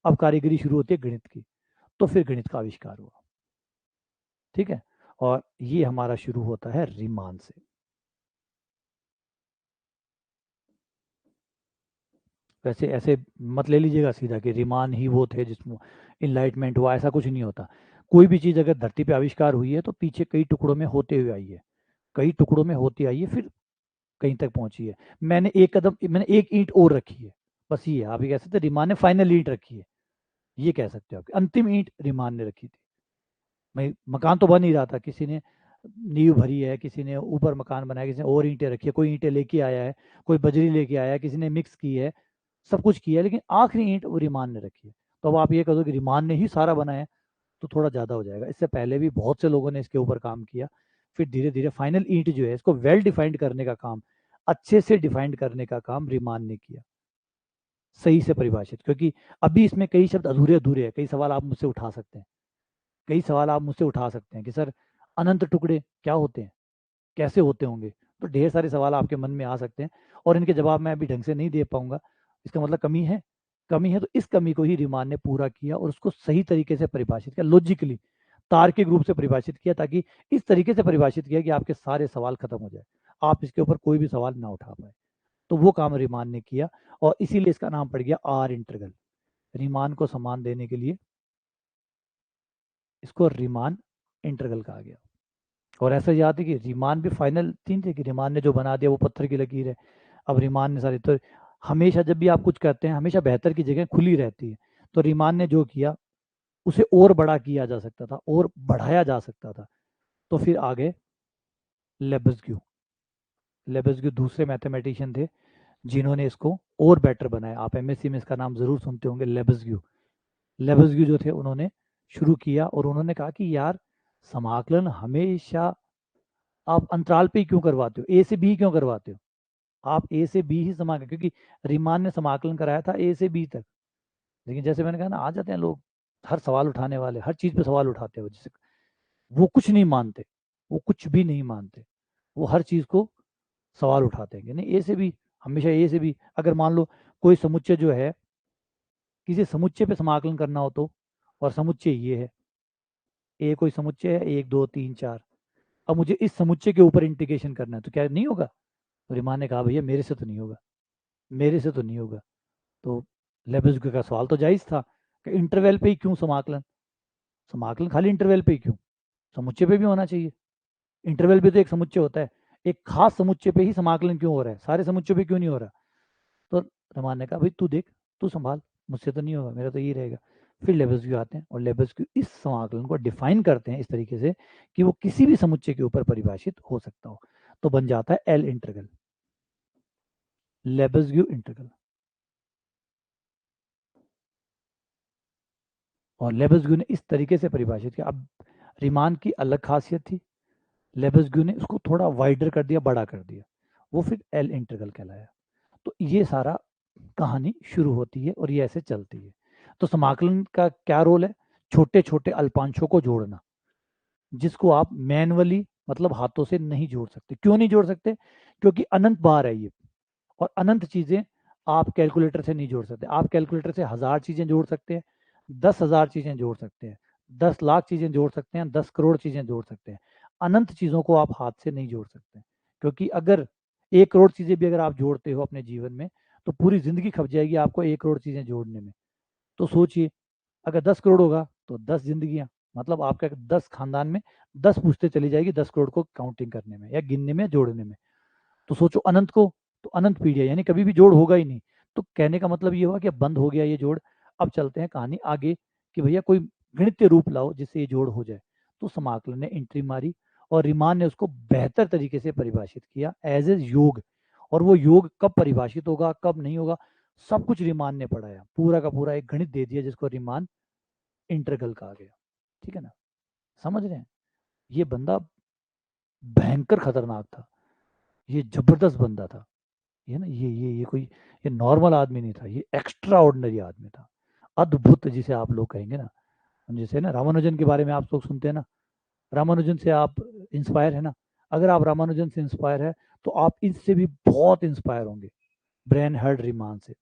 अब कारीगरी शुरू होती है गणित की। तो फिर गणित का आविष्कार हुआ, ठीक है। और ये हमारा शुरू होता है रीमान से। वैसे ऐसे मत ले लीजिएगा सीधा कि रीमान ही वो थे जिसमें इनलाइटमेंट हुआ, ऐसा कुछ नहीं होता। कोई भी चीज़ अगर धरती पे आविष्कार हुई है तो पीछे कई टुकड़ों में होते हुए आई है, कई टुकड़ों में होती आई है, फिर कहीं तक पहुंची है। मैंने एक ईंट और रखी है, बस ये है। आप ये कह सकते हैं रीमान ने फाइनल ईंट रखी है, ये कह सकते हो आप, अंतिम ईंट रीमान ने रखी थी। मैं मकान तो बन ही रहा था, किसी ने नींव भरी है, किसी ने ऊपर मकान बनाया, किसी ने और ईंटें रखी है, कोई ईंटें लेके आया है, कोई बजरी लेके आया है, किसी ने मिक्स की है, सब कुछ किया है, लेकिन आखिरी ईंट वो रिमान ने रखी है। तो अब आप ये कहो कि रिमान ने ही सारा बनाया, तो थोड़ा ज़्यादा हो जाएगा। इससे पहले भी बहुत से लोगों ने इसके ऊपर काम किया, फिर धीरे धीरे फाइनल ईंट जो है, इसको वेल डिफाइंड करने का काम अच्छे से डिफाइंड करने का काम रिमान ने किया, सही से परिभाषित। क्योंकि अभी इसमें कई शब्द अधूरे अधूरे हैं, कई सवाल आप मुझसे उठा सकते हैं, कई सवाल आप मुझसे उठा सकते हैं कि सर अनंत टुकड़े क्या होते हैं, कैसे होते होंगे। तो ढेर सारे सवाल आपके मन में आ सकते हैं और इनके जवाब मैं अभी ढंग से नहीं दे पाऊंगा। इसका मतलब कमी है, कमी है। तो इस कमी को ही रिमान ने पूरा किया और उसको सही तरीके से परिभाषित किया, लॉजिकली तार्किक रूप से परिभाषित किया, ताकि इस तरीके से परिभाषित किया कि आपके सारे सवाल खत्म हो जाए, आप इसके ऊपर कोई भी सवाल ना उठा पाए। तो वो काम रिमान ने किया और इसीलिए इसका नाम पड़ गया आर इंटरगल। रिमान को समान देने के लिए इसको रिमान इंटरगल कहा गया। और ऐसा याद है कि रिमान भी फाइनल तीन थे कि रिमान ने जो बना दिया वो पत्थर की लकीर है। अब रिमान ने सारी, तो हमेशा जब भी आप कुछ करते हैं हमेशा बेहतर की जगह खुली रहती है। तो रिमान ने जो किया उसे और बड़ा किया जा सकता था और बढ़ाया जा सकता था। तो फिर आगे लेबेसग्यू, लेबेसग्यू दूसरे मैथमेटिशियन थे जिन्होंने इसको और बेटर बनाया। आप एमएससी में इसका नाम जरूर सुनते होंगे, लेबेसग्यू। लेबेसग्यू जो थे उन्होंने शुरू किया और उन्होंने कहा कि यार समाकलन हमेशा आप अंतराल पे ही क्यों करवाते हो, ए से बी क्यों करवाते हो, आप ए से बी ही समाकलन, क्योंकि रिमान ने समाकलन कराया था ए से बी तक। लेकिन जैसे मैंने कहा ना, आ जाते हैं लोग हर सवाल उठाने वाले, हर चीज पे सवाल उठाते हैं, जिससे वो कुछ नहीं मानते, वो कुछ भी नहीं मानते, वो हर चीज को सवाल उठाते हैं कि नहीं ए से बी, हमेशा ए से बी। अगर मान लो कोई समुच्चय जो है, किसी समुच्चय पे समाकलन करना हो तो, और समुच्चय ये है, ए कोई समुच्चय है, एक दो तीन चार, अब मुझे इस समुच्चय के ऊपर इंटीग्रेशन करना है, तो क्या नहीं होगा। तो रिमान ने कहा भैया मेरे से तो नहीं होगा, मेरे से तो नहीं होगा। तो लेबेसग्यू का सवाल तो जायज था कि इंटरवल पे ही क्यों समाकलन, समाकलन खाली इंटरवल पे ही क्यों, समुच्चय पे भी होना चाहिए। इंटरवल भी तो एक समुच्चय होता है, एक खास समुच्चय पे ही समाकलन क्यों हो रहा है, सारे समुच्चय पे क्यों नहीं हो रहा। तो रहमान ने कहा भाई तू देख, तू संभाल, मुझसे तो नहीं होगा, मेरा तो यही रहेगा। फिर लेबेसग्यू आते हैं और लेबेसग्यू इस समाकलन को डिफाइन करते हैं इस तरीके से कि वो किसी भी समुच्चय के ऊपर परिभाषित हो सकता हो। तो बन जाता है एल इंटीग्रल, लेबेसग्यू इंटीग्रल। और लेबेसग्यू ने इस तरीके से परिभाषित किया। अब रीमान की अलग खासियत थी, लेबेसग्यू ने उसको थोड़ा वाइडर कर दिया, बड़ा कर दिया, वो फिर एल इंटीग्रल कहलाया। तो ये सारा कहानी शुरू होती है और ये ऐसे चलती है। तो समाकलन का क्या रोल है, छोटे छोटे अल्पांशों को जोड़ना, जिसको आप मैनुअली मतलब हाथों से नहीं जोड़ सकते। क्यों नहीं जोड़ सकते, क्योंकि अनंत बार है ये, और अनंत चीजें आप कैलकुलेटर से नहीं जोड़ सकते। आप कैलकुलेटर से 1000 चीजें जोड़ सकते हैं, 10,000 चीजें जोड़ सकते हैं, 10 लाख चीजें जोड़ सकते हैं, 10 करोड़ चीजें जोड़ सकते हैं। अनंत चीजों को आप हाथ से नहीं जोड़ सकते, क्योंकि अगर 1 करोड़ चीजें भी अगर आप जोड़ते हो अपने जीवन में, तो पूरी जिंदगी खप जाएगी आपको 1 करोड़ चीजें जोड़ने में। तो सोचिए, अगर 10 करोड़ होगा तो 10 जिंदगियां, मतलब आपका 10 खानदान में 10 पुश्तें चली जाएगी 10 करोड़ को काउंटिंग करने में या गिनने में, जोड़ने में। तो सोचो अनंत को, तो अनंत पीढ़ियां, यानी कभी भी जोड़ होगा ही नहीं। तो कहने का मतलब ये हुआ कि अब बंद हो गया ये जोड़। अब चलते हैं कहानी आगे कि भैया कोई गणितीय रूप लाओ जिससे ये जोड़ हो जाए। तो समाकलन ने एंट्री मारी और रीमान ने उसको बेहतर तरीके से परिभाषित किया एज ए योग। और वो योग कब परिभाषित होगा कब नहीं होगा, सब कुछ रीमान ने पढ़ाया, पूरा का पूरा एक गणित दे दिया जिसको रीमान इंटरगल कहा गया। ठीक है ना, समझ रहे हैं। ये बंदा भयंकर खतरनाक था, ये जबरदस्त बंदा था। ये ना, ये कोई ये नॉर्मल आदमी नहीं था, ये एक्स्ट्रा ऑर्डिनरी आदमी था, अद्भुत जिसे आप लोग कहेंगे ना। जैसे ना रामानुजन के बारे में आप लोग सुनते हैं ना, रामानुजन से आप इंस्पायर है ना, अगर आप रामानुजन से इंस्पायर है तो आप इससे भी बहुत इंस्पायर होंगे, ब्रेन हर्ड रीमान से।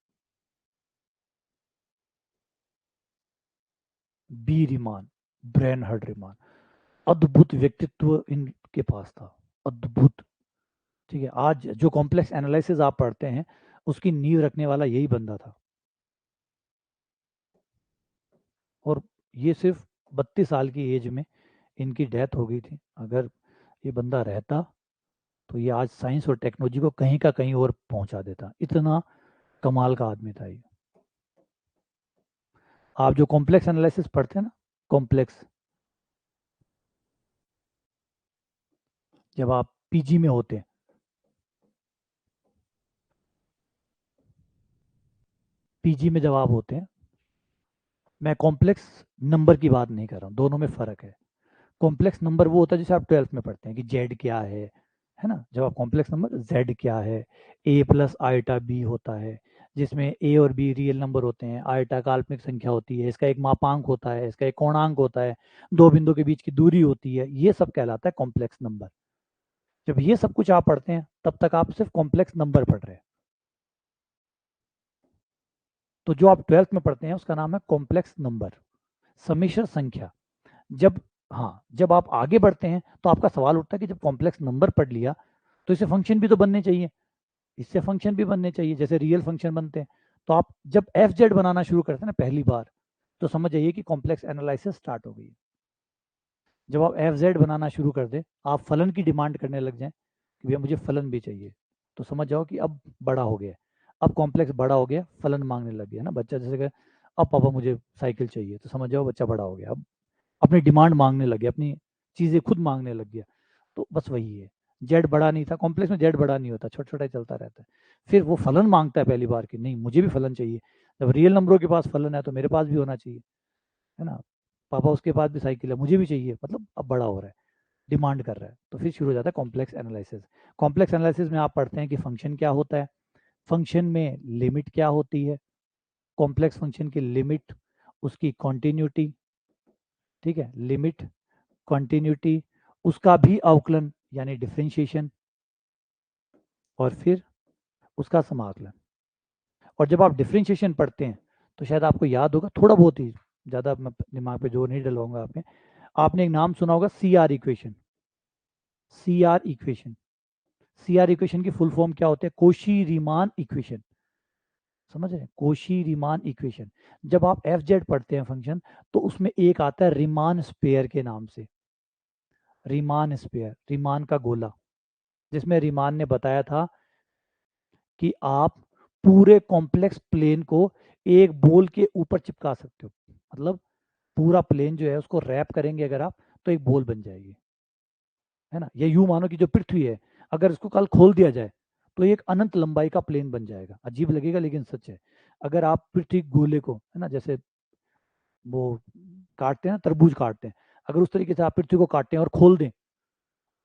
B Riemann, Bernhard Riemann, अद्भुत व्यक्तित्व इनके पास था, अद्भुत। ठीक है, आज जो कॉम्प्लेक्स एनालिसिस आप पढ़ते हैं उसकी नींव रखने वाला यही बंदा था। और ये सिर्फ 32 साल की एज में इनकी डेथ हो गई थी। अगर ये बंदा रहता तो ये आज साइंस और टेक्नोलॉजी को कहीं का कहीं और पहुंचा देता, इतना कमाल का आदमी था ये। आप जो कॉम्प्लेक्स एनालिसिस पढ़ते हैं ना, कॉम्प्लेक्स, जब आप पीजी में होते हैं, पीजी में जब आप होते हैं, मैं कॉम्प्लेक्स नंबर की बात नहीं कर रहा हूँ, दोनों में फ़र्क है। कॉम्प्लेक्स नंबर वो होता है जैसे आप 12th में पढ़ते हैं कि जेड क्या है है ना। जब आप कॉम्प्लेक्स नंबर, z क्या है, a प्लस आइटा b होता है, जिसमें a और b रियल नंबर होते हैं, आइटा काल्पनिक संख्या होती है, इसका एक मापांक होता है, इसका एक कोणांक होता है, दो बिंदु के बीच की दूरी होती है, ये सब कहलाता है कॉम्प्लेक्स नंबर। जब ये सब कुछ आप पढ़ते हैं तब तक आप सिर्फ कॉम्प्लेक्स नंबर पढ़ रहे हैं। तो जो आप 12th में पढ़ते हैं उसका नाम है कॉम्प्लेक्स नंबर, सम्मिश्र संख्या। जब, हाँ, जब आप आगे बढ़ते हैं तो आपका सवाल उठता है कि जब कॉम्प्लेक्स नंबर पढ़ लिया तो इसे फंक्शन भी तो बनने चाहिए, इससे फंक्शन भी बनने चाहिए, जैसे रियल फंक्शन बनते हैं। तो आप जब एफ जेड बनाना शुरू करते हैं ना पहली बार, तो समझ जाइए कि कॉम्प्लेक्स एनालिसिस स्टार्ट हो गई है। जब आप एफ जेड बनाना शुरू कर दें, आप फलन की डिमांड करने लग जाएं कि भैया मुझे फलन भी चाहिए, तो समझ जाओ कि अब बड़ा हो गया, अब कॉम्प्लेक्स बड़ा हो गया, फलन मांगने लग गया ना बच्चा। जैसे कि अब पापा मुझे साइकिल चाहिए, तो समझ जाओ बच्चा बड़ा हो गया, अब अपनी डिमांड मांगने लग गया, अपनी चीज़ें खुद मांगने लग गया। तो बस वही है, जेड बड़ा नहीं था, कॉम्प्लेक्स में जेड बड़ा नहीं होता, छोटा छोटा ही चलता रहता है। फिर वो फलन मांगता है पहली बार कि नहीं मुझे भी फलन चाहिए, जब रियल नंबरों के पास फलन है तो मेरे पास भी होना चाहिए, है ना। पापा उसके पास भी साइकिल है, मुझे भी चाहिए, मतलब अब बड़ा हो रहा है, डिमांड कर रहा है, तो फिर शुरू हो जाता है कॉम्प्लेक्स एनालिसिस। कॉम्प्लेक्स एनालिसिस में आप पढ़ते हैं कि फंक्शन क्या होता है, फंक्शन में लिमिट क्या होती है, कॉम्प्लेक्स फंक्शन की लिमिट, उसकी कॉन्टिन्यूटी, ठीक है, लिमिट, कॉन्टिन्यूटी, उसका भी अवकलन यानी डिफरेंशिएशन, और फिर उसका समाकलन। और जब आप डिफरेंशिएशन पढ़ते हैं तो शायद आपको याद होगा, थोड़ा बहुत ही, ज़्यादा मैं दिमाग पे जोर नहीं डलवाऊंगा आप में, आपने एक नाम सुना होगा C R equation. C R equation, C R equation की फुल फॉर्म क्या होते हैं, कोशी रीमान इक्वेशन, समझ रहे हैं, कोशी रीमान इक्वेशन। जब आप एफ जेड पढ़ते हैं फंक्शन, तो उसमें एक आता है रीमान स्पेयर के नाम से, रीमान स्पेयर, रीमान का गोला, जिसमें रीमान ने बताया था कि आप पूरे कॉम्प्लेक्स प्लेन को एक बॉल के ऊपर चिपका सकते हो, मतलब पूरा प्लेन जो है उसको रैप करेंगे अगर आप, तो एक बॉल बन जाएगी, है ना। या यूं मानो कि जो पृथ्वी है, अगर इसको कल खोल दिया जाए तो एक अनंत लंबाई का प्लेन बन जाएगा। अजीब लगेगा लेकिन सच है। अगर आप पृथ्वी गोले को, है ना, जैसे वो काटते हैं ना, तरबूज काटते हैं, अगर उस तरीके से आप पृथ्वी को काटें और खोल दें,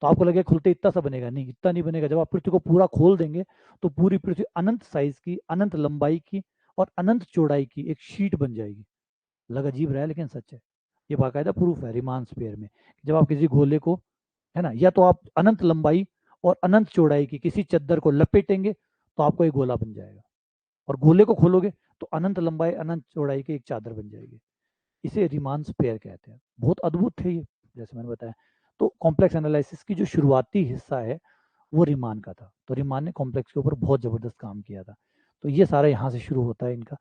तो आपको लगेगा खुलते इतना सा बनेगा, नहीं, इतना नहीं बनेगा। जब आप पृथ्वी को पूरा खोल देंगे तो पूरी पृथ्वी अनंत साइज की, अनंत लंबाई की और अनंत चौड़ाई की एक शीट बन जाएगी। लग अजीब रहा है लेकिन सच है, ये बाकायदा प्रूफ है रिमान स्पेयर में। जब आप किसी गोले को, है ना, या तो आप अनंत लंबाई और अनंत चौड़ाई की किसी चद्दर को लपेटेंगे तो आपको एक गोला बन जाएगा, और गोले को खोलोगे तो अनंत लंबाई अनंत चौड़ाई की एक चादर बन जाएगी। इसे रिमान स्पेयर कहते हैं। बहुत अद्भुत है ये, जैसे मैंने बताया। तो कॉम्प्लेक्स एनालिसिस की जो शुरुआती हिस्सा है वो रिमान का था, तो रिमान ने कॉम्प्लेक्स के ऊपर बहुत ज़बरदस्त काम किया था। तो ये सारा यहाँ से शुरू होता है इनका।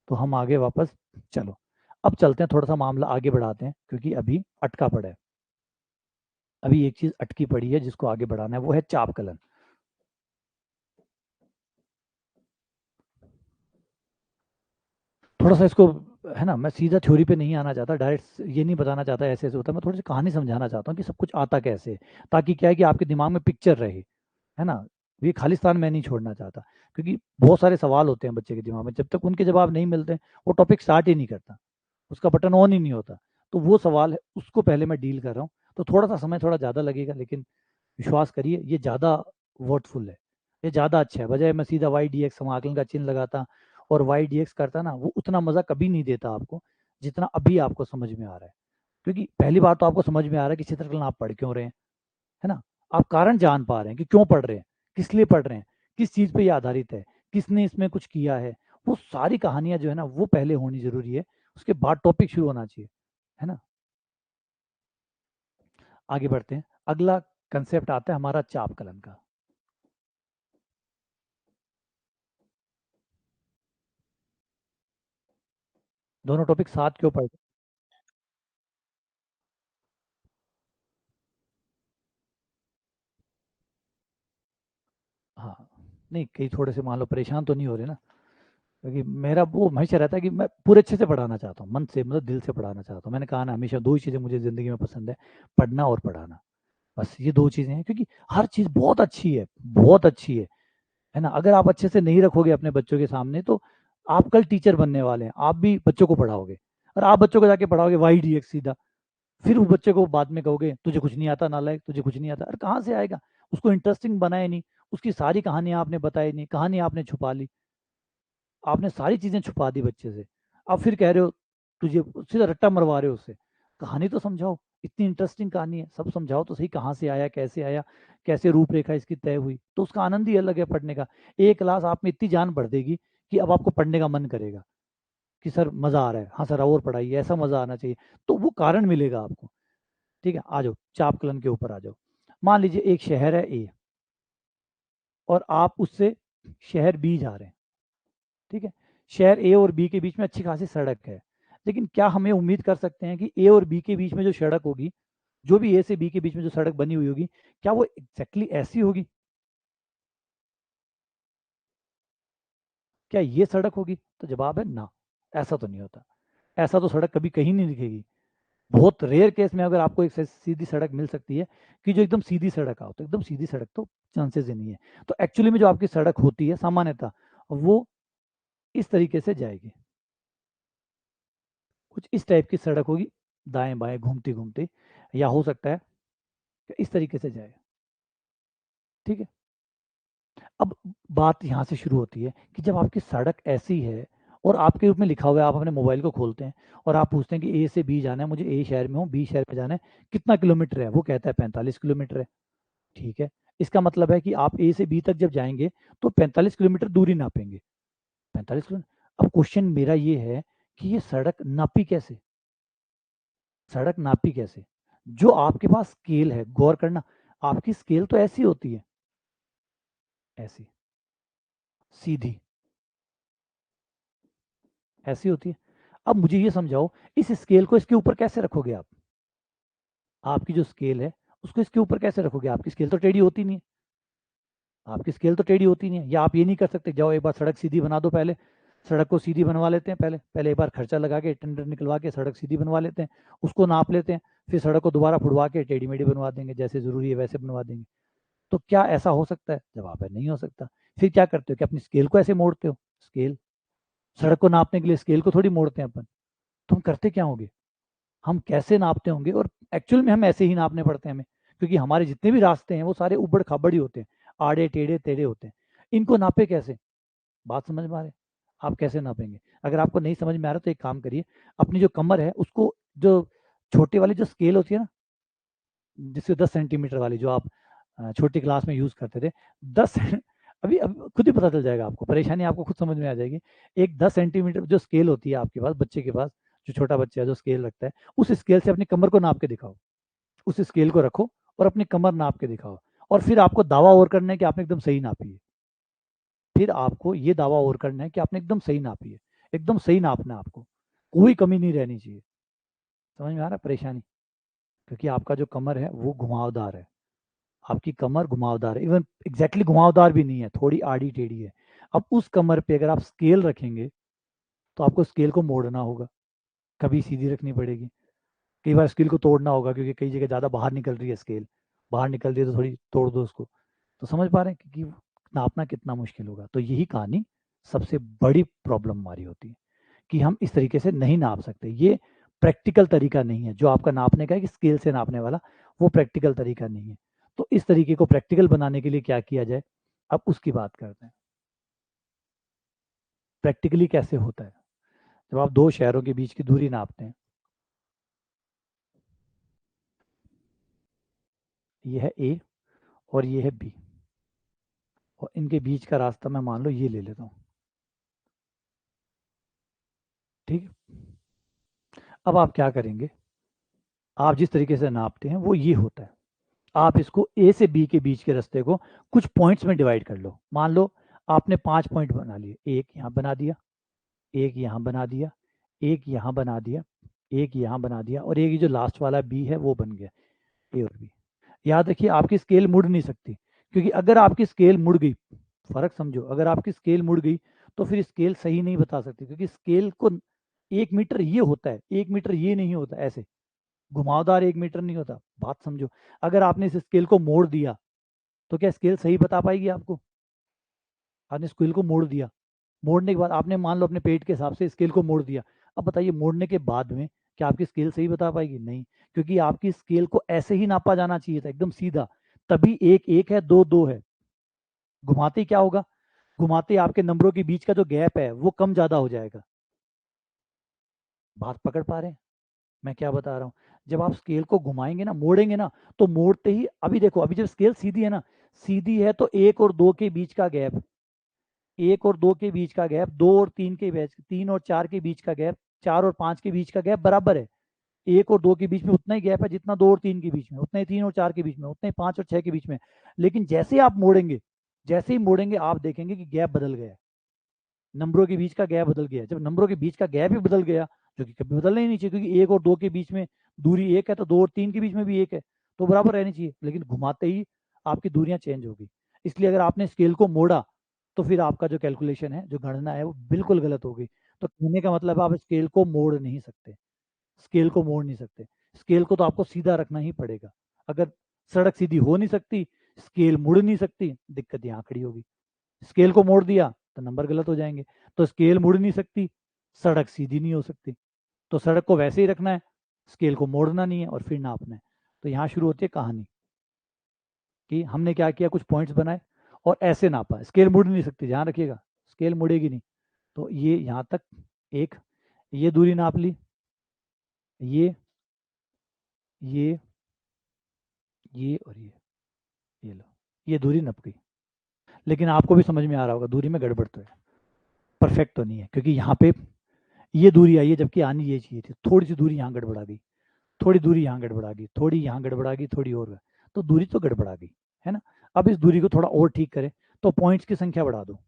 तो हम आगे वापस, चलो अब चलते हैं, थोड़ा सा मामला आगे बढ़ाते हैं, क्योंकि अभी अटका पड़ा है, अभी एक चीज़ अटकी पड़ी है जिसको आगे बढ़ाना है, वो है चापकलन। थोड़ा सा इसको, है ना, मैं सीधा थ्योरी पे नहीं आना चाहता, डायरेक्ट ये नहीं बताना चाहता ऐसे ऐसे होता है, मैं थोड़ी सी कहानी समझाना चाहता हूँ कि सब कुछ आता कैसे है, ताकि क्या है कि आपके दिमाग में पिक्चर रहे, है ना। ये खालिस्तान मैं नहीं छोड़ना चाहता, क्योंकि बहुत सारे सवाल होते हैं बच्चे के दिमाग में, जब तक उनके जवाब नहीं मिलते वो टॉपिक स्टार्ट ही नहीं करता, उसका बटन ऑन ही नहीं होता। तो वो सवाल है, उसको पहले मैं डील कर रहा हूँ। तो थोड़ा सा समय थोड़ा ज़्यादा लगेगा, लेकिन विश्वास करिए ये ज़्यादा वर्थफुल है, ये ज़्यादा अच्छा है। बजाय मैं सीधा वाई डी एक्स समाकलन का चिन्ह लगाता और वाई डी एक्स करता ना, वो उतना मज़ा कभी नहीं देता आपको जितना अभी आपको समझ में आ रहा है। क्योंकि पहली बात तो आपको समझ में आ रहा है कि चित्रकला आप पढ़ क्यों रहे हैं, है ना। आप कारण जान पा रहे हैं कि क्यों पढ़ रहे हैं, किस लिए पढ़ रहे हैं, किस चीज़ पे ये आधारित है, किसने इसमें कुछ किया है। वो सारी कहानियां जो है ना वो पहले होनी जरूरी है, उसके बाद टॉपिक शुरू होना चाहिए, है ना। आगे बढ़ते हैं, अगला कंसेप्ट आता है हमारा चापकलन का। दोनों टॉपिक साथ क्यों पढ़, हाँ, नहीं, कई थोड़े से मान लो परेशान तो नहीं हो रहे ना, क्योंकि मेरा वो हमेशा रहता है कि मैं पूरे अच्छे से पढ़ाना चाहता हूँ, मन से, मतलब दिल से पढ़ाना चाहता हूँ। मैंने कहा ना, हमेशा दो ही चीज़ें मुझे ज़िंदगी में पसंद है, पढ़ना और पढ़ाना। बस ये दो चीज़ें हैं, क्योंकि हर चीज़ बहुत अच्छी है, बहुत अच्छी है ना। अगर आप अच्छे से नहीं रखोगे अपने बच्चों के सामने, तो आप कल टीचर बनने वाले हैं, आप भी बच्चों को पढ़ाओगे, और आप बच्चों को जाके पढ़ाओगे वाई डी एक्स सीधा, फिर उस बच्चे को बाद में कहोगे तुझे कुछ नहीं आता नालायक, तुझे कुछ नहीं आता, अरे कहाँ से आएगा। उसको इंटरेस्टिंग बनाया नहीं, उसकी सारी कहानियां आपने बताई नहीं, कहानी आपने छुपा ली, आपने सारी चीजें छुपा दी बच्चे से। अब फिर कह रहे हो तुझे, सीधा रट्टा मरवा रहे हो उससे। कहानी तो समझाओ, इतनी इंटरेस्टिंग कहानी है, सब समझाओ तो सही, कहाँ से आया, कैसे रूपरेखा इसकी तय हुई, तो उसका आनंद ही अलग है पढ़ने का। एक क्लास आप में इतनी जान बढ़ देगी कि अब आपको पढ़ने का मन करेगा कि सर मजा आ रहा है, हाँ सर और पढ़ाइए, ऐसा मजा आना चाहिए। तो वो कारण मिलेगा आपको। ठीक है, आ जाओ चापकलन के ऊपर आ जाओ। मान लीजिए एक शहर है ए, और आप उससे शहर बी जा रहे हैं। ठीक है, शहर ए और बी के बीच में अच्छी खासी सड़क है, लेकिन क्या हमें उम्मीद कर सकते हैं कि ए और बी के बीच में जो सड़क होगी, जो भी ए से बी के बीच में जो सड़क बनी हुई होगी, क्या वो एग्जैक्टली ऐसी होगी? क्या ये सड़क होगी? तो जवाब है ना, ऐसा तो नहीं होता। ऐसा तो सड़क कभी कहीं नहीं दिखेगी। बहुत रेयर केस में अगर आपको एक सीधी सड़क मिल सकती है कि जो एकदम सीधी सड़क आओ, तो एकदम सीधी सड़क तो चांसेस ही नहीं है। तो एक्चुअली में जो आपकी सड़क होती है सामान्यतः, वो इस तरीके से जाएगी, कुछ इस टाइप की सड़क होगी, दाएं बाएं घूमती घूमती, या हो सकता है कि इस तरीके से जाए। ठीक है, अब बात यहाँ से शुरू होती है कि जब आपकी सड़क ऐसी है और आपके रूप में लिखा हुआ है, आप अपने मोबाइल को खोलते हैं और आप पूछते हैं कि ए से बी जाना है, मुझे ए शहर में हूँ, बी शहर में जाना है, कितना किलोमीटर है? वो कहता है 45 किलोमीटर है। ठीक है, इसका मतलब है कि आप ए से बी तक जब जाएंगे तो 45 किलोमीटर दूरी नापेंगे। 45 किलोमीटर। अब क्वेश्चन मेरा ये है कि ये सड़क नापी कैसे? सड़क नापी कैसे? जो आपके पास स्केल है, गौर करना, आपकी स्केल तो ऐसी होती है, ऐसी, सीधी, ऐसी होती है। अब मुझे ये समझाओ, इस स्केल को इसके ऊपर कैसे रखोगे आप? आपकी जो स्केल है उसको इसके ऊपर कैसे रखोगे? आपकी स्केल तो टेढ़ी होती नहीं है, आपकी स्केल तो टेढ़ी होती नहीं है। या आप ये नहीं कर सकते, जाओ एक बार सड़क सीधी बना दो, पहले सड़क को सीधी बनवा लेते हैं, पहले पहले एक बार खर्चा लगा के टेंडर निकलवा के सड़क सीधी बनवा लेते हैं, उसको नाप लेते हैं, फिर सड़क को दोबारा फुड़वा के टेढ़ी मेढ़ी बनवा देंगे, जैसे जरूरी है वैसे बनवा देंगे। तो क्या ऐसा हो सकता है? जवाब है नहीं हो सकता। फिर क्या करते हो कि अपनी स्केल को ऐसे मोड़ते हो? स्केल, सड़क को नापने के लिए स्केल को थोड़ी मोड़ते हैं अपन। तो हम करते क्या होंगे, हम कैसे नापते होंगे? और एक्चुअल में हम ऐसे ही नापने पड़ते हैं हमें, क्योंकि हमारे जितने भी रास्ते हैं वो सारे उबड़ खाबड़ ही होते हैं, आड़े टेढ़े तेढ़े होते हैं। इनको नापे कैसे? बात समझ में आ रही है? आप कैसे नापेंगे? अगर आपको नहीं समझ में आ रहा तो एक काम करिए, अपनी जो कमर है उसको, जो छोटे वाली जो स्केल होती है ना, जिससे 10 सेंटीमीटर वाली, जो आप छोटी क्लास में यूज करते थे, 10 अभी खुद ही पता चल जाएगा आपको, परेशानी आपको खुद समझ में आ जाएगी। एक 10 सेंटीमीटर जो स्केल होती है आपके पास, बच्चे के पास, जो छोटा बच्चा है जो स्केल रखता है, उस स्केल से अपनी कमर को नाप के दिखाओ, उस स्केल को रखो और अपनी कमर नाप के दिखाओ, और फिर आपको दावा और करना है कि आपने एकदम सही नापी है। फिर आपको ये दावा और करना है कि आपने एकदम सही नापी है, एकदम सही नापना है आपको, कोई कमी नहीं रहनी चाहिए। समझ में आ रहा है परेशानी? क्योंकि आपका जो कमर है वो घुमावदार है, आपकी कमर घुमावदार है, इवन एग्जैक्टली घुमावदार भी नहीं है, थोड़ी आड़ी टेढ़ी है। अब उस कमर पे अगर आप स्केल रखेंगे तो आपको स्केल को मोड़ना होगा, कभी सीधी रखनी पड़ेगी, कई बार स्केल को तोड़ना होगा, क्योंकि कई जगह ज़्यादा बाहर निकल रही है स्केल, बाहर निकल रही है तो थोड़ी तोड़ दो उसको। तो समझ पा रहे हैं कि नापना कितना मुश्किल होगा? तो यही कहानी सबसे बड़ी प्रॉब्लम हमारी होती है कि हम इस तरीके से नहीं नाप सकते। ये प्रैक्टिकल तरीका नहीं है जो आपका नापने का है कि स्केल से नापने वाला, वो प्रैक्टिकल तरीका नहीं है। तो इस तरीके को प्रैक्टिकल बनाने के लिए क्या किया जाए, अब उसकी बात करते हैं। प्रैक्टिकली कैसे होता है? जब आप दो शहरों के बीच की दूरी नापते हैं, ये है ए और ये है बी, और इनके बीच का रास्ता मैं मान लो ये ले लेता हूँ। ठीक है, अब आप क्या करेंगे, आप जिस तरीके से नापते हैं वो ये होता है, आप इसको ए से बी के बीच के रास्ते को कुछ पॉइंट्स में डिवाइड कर लो। मान लो आपने 5 पॉइंट बना लिए, एक यहाँ बना दिया, एक यहाँ बना दिया, एक यहाँ बना दिया, एक यहाँ बना दिया, और एक ये जो लास्ट वाला बी है वो बन गया, ए और बी। याद रखिए आपकी स्केल मुड़ नहीं सकती, क्योंकि अगर आपकी स्केल मुड़ गई, फर्क समझो, अगर आपकी स्केल मुड़ गई तो फिर स्केल सही नहीं बता सकती, क्योंकि स्केल को 1 मीटर ये होता है, 1 मीटर ये नहीं होता, ऐसे घुमावदार 1 मीटर नहीं होता। बात समझो, अगर आपने इस स्केल को मोड़ दिया तो क्या स्केल सही बता पाएगी आपको? आपने स्केल को मोड़ दिया, मोड़ने के बाद आपने मान लो अपने पेट के हिसाब से स्केल को मोड़ दिया, अब बताइए मोड़ने के बाद में क्या आपकी स्केल सही बता पाएगी? नहीं, क्योंकि आपकी स्केल को ऐसे ही नापा जाना चाहिए था, एकदम सीधा, तभी एक एक है, दो दो है। घुमाते ही क्या होगा, घुमाते ही आपके नंबरों के बीच का जो गैप है वो कम ज्यादा हो जाएगा। बात पकड़ पा रहे हैं मैं क्या बता रहा हूँ? जब आप स्केल को घुमाएंगे ना, मोड़ेंगे ना, तो मोड़ते ही अभी देखो, अभी जब स्केल सीधी है ना, सीधी है तो एक और दो के बीच का गैप, एक और दो के बीच का गैप, दो और तीन के बीच, तीन और चार के बीच का गैप, चार और पांच के बीच का गैप बराबर है। एक और दो के बीच में उतना ही गैप है जितना दो और तीन के बीच में, उतना ही तीन और चार के बीच में, उतना ही पांच और छह के बीच में। लेकिन जैसे आप मोड़ेंगे, जैसे ही मोड़ेंगे आप देखेंगे कि गैप बदल गया है, नंबरों के बीच का गैप बदल गया। जब नंबरों के बीच का गैप ही बदल गया, जो कि कभी बदलना ही नहीं चाहिए, क्योंकि एक और दो के बीच में दूरी एक है, तो दो और तीन के बीच में भी एक है, तो बराबर रहनी चाहिए। लेकिन घुमाते ही आपकी दूरियां चेंज होगी। इसलिए अगर आपने स्केल को मोड़ा, तो फिर आपका जो कैलकुलेशन है, जो गणना है, वो बिल्कुल गलत होगी। तो कहने का मतलब आप स्केल को मोड़ नहीं सकते, स्केल को मोड़ नहीं सकते। स्केल को तो आपको सीधा रखना ही पड़ेगा। अगर सड़क सीधी हो नहीं सकती, स्केल मुड़ नहीं सकती, दिक्कत यहाँ खड़ी होगी। स्केल को मोड़ दिया तो नंबर गलत हो जाएंगे। तो स्केल मुड़ नहीं सकती, सड़क सीधी नहीं हो सकती, तो सड़क को वैसे ही रखना है, स्केल को मोड़ना नहीं है और फिर नापना है। तो यहाँ शुरू होती है कहानी कि हमने क्या किया, कुछ पॉइंट्स बनाए और ऐसे नापा। स्केल मुड़ नहीं सकती, ध्यान रखिएगा, स्केल मुड़ेगी नहीं। तो ये यहाँ तक एक, ये दूरी नाप ली, ये ये और ये लो, ये दूरी नप गई। लेकिन आपको भी समझ में आ रहा होगा दूरी में गड़बड़ तो है, परफेक्ट तो नहीं है, क्योंकि यहाँ पे ये दूरी आई है जबकि आनी ये चाहिए थी। थोड़ी सी दूरी यहाँ गड़बड़ा गई, थोड़ी दूरी यहाँ गड़बड़ा गई, थोड़ी यहाँ गड़बड़ा गई, थोड़ी और, तो दूरी तो गड़बड़ा गई, है ना। अब इस दूरी को थोड़ा और ठीक करें, तो पॉइंट्स की संख्या बढ़ा दो।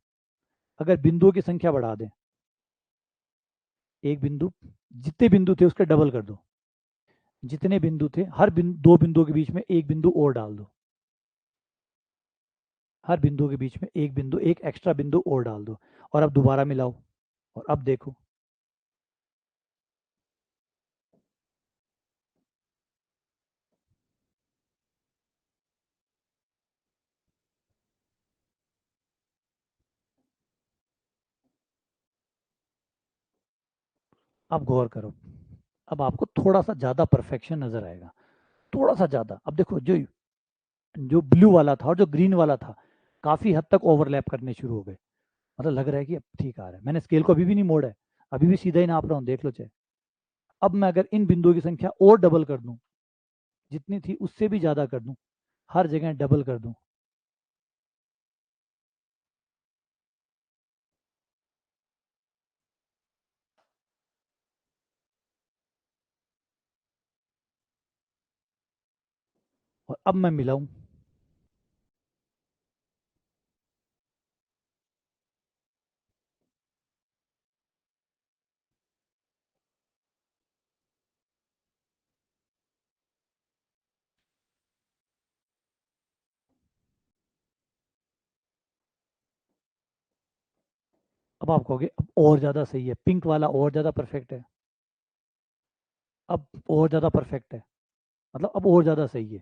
अगर बिंदुओं की संख्या बढ़ा दें, एक बिंदु, जितने बिंदु थे उसके डबल कर दो। जितने बिंदु थे, हर दो बिंदुओं के बीच में एक बिंदु और डाल दो। हर बिंदु के बीच में एक बिंदु, एक एक्स्ट्रा बिंदु और डाल दो। और अब दोबारा मिलाओ, और अब देखो, अब गौर करो। अब आपको थोड़ा सा ज्यादा परफेक्शन नजर आएगा, थोड़ा सा ज्यादा। अब देखो, जो जो ब्लू वाला था और जो ग्रीन वाला था, काफी हद तक ओवरलैप करने शुरू हो गए। मतलब लग रहा है कि अब ठीक आ रहा है। मैंने स्केल को अभी भी नहीं मोड़ा है, अभी भी सीधा ही नाप रहा हूँ, देख लो चाहे। अब मैं अगर इन बिंदुओं की संख्या और डबल कर दूं, जितनी थी उससे भी ज्यादा कर दूं, हर जगह डबल कर दूं, और अब मैं मिलाऊं, अब आप कहोगे अब और ज्यादा सही है, पिंक वाला और ज्यादा परफेक्ट है, अब और ज्यादा परफेक्ट है, मतलब अब और ज्यादा सही है।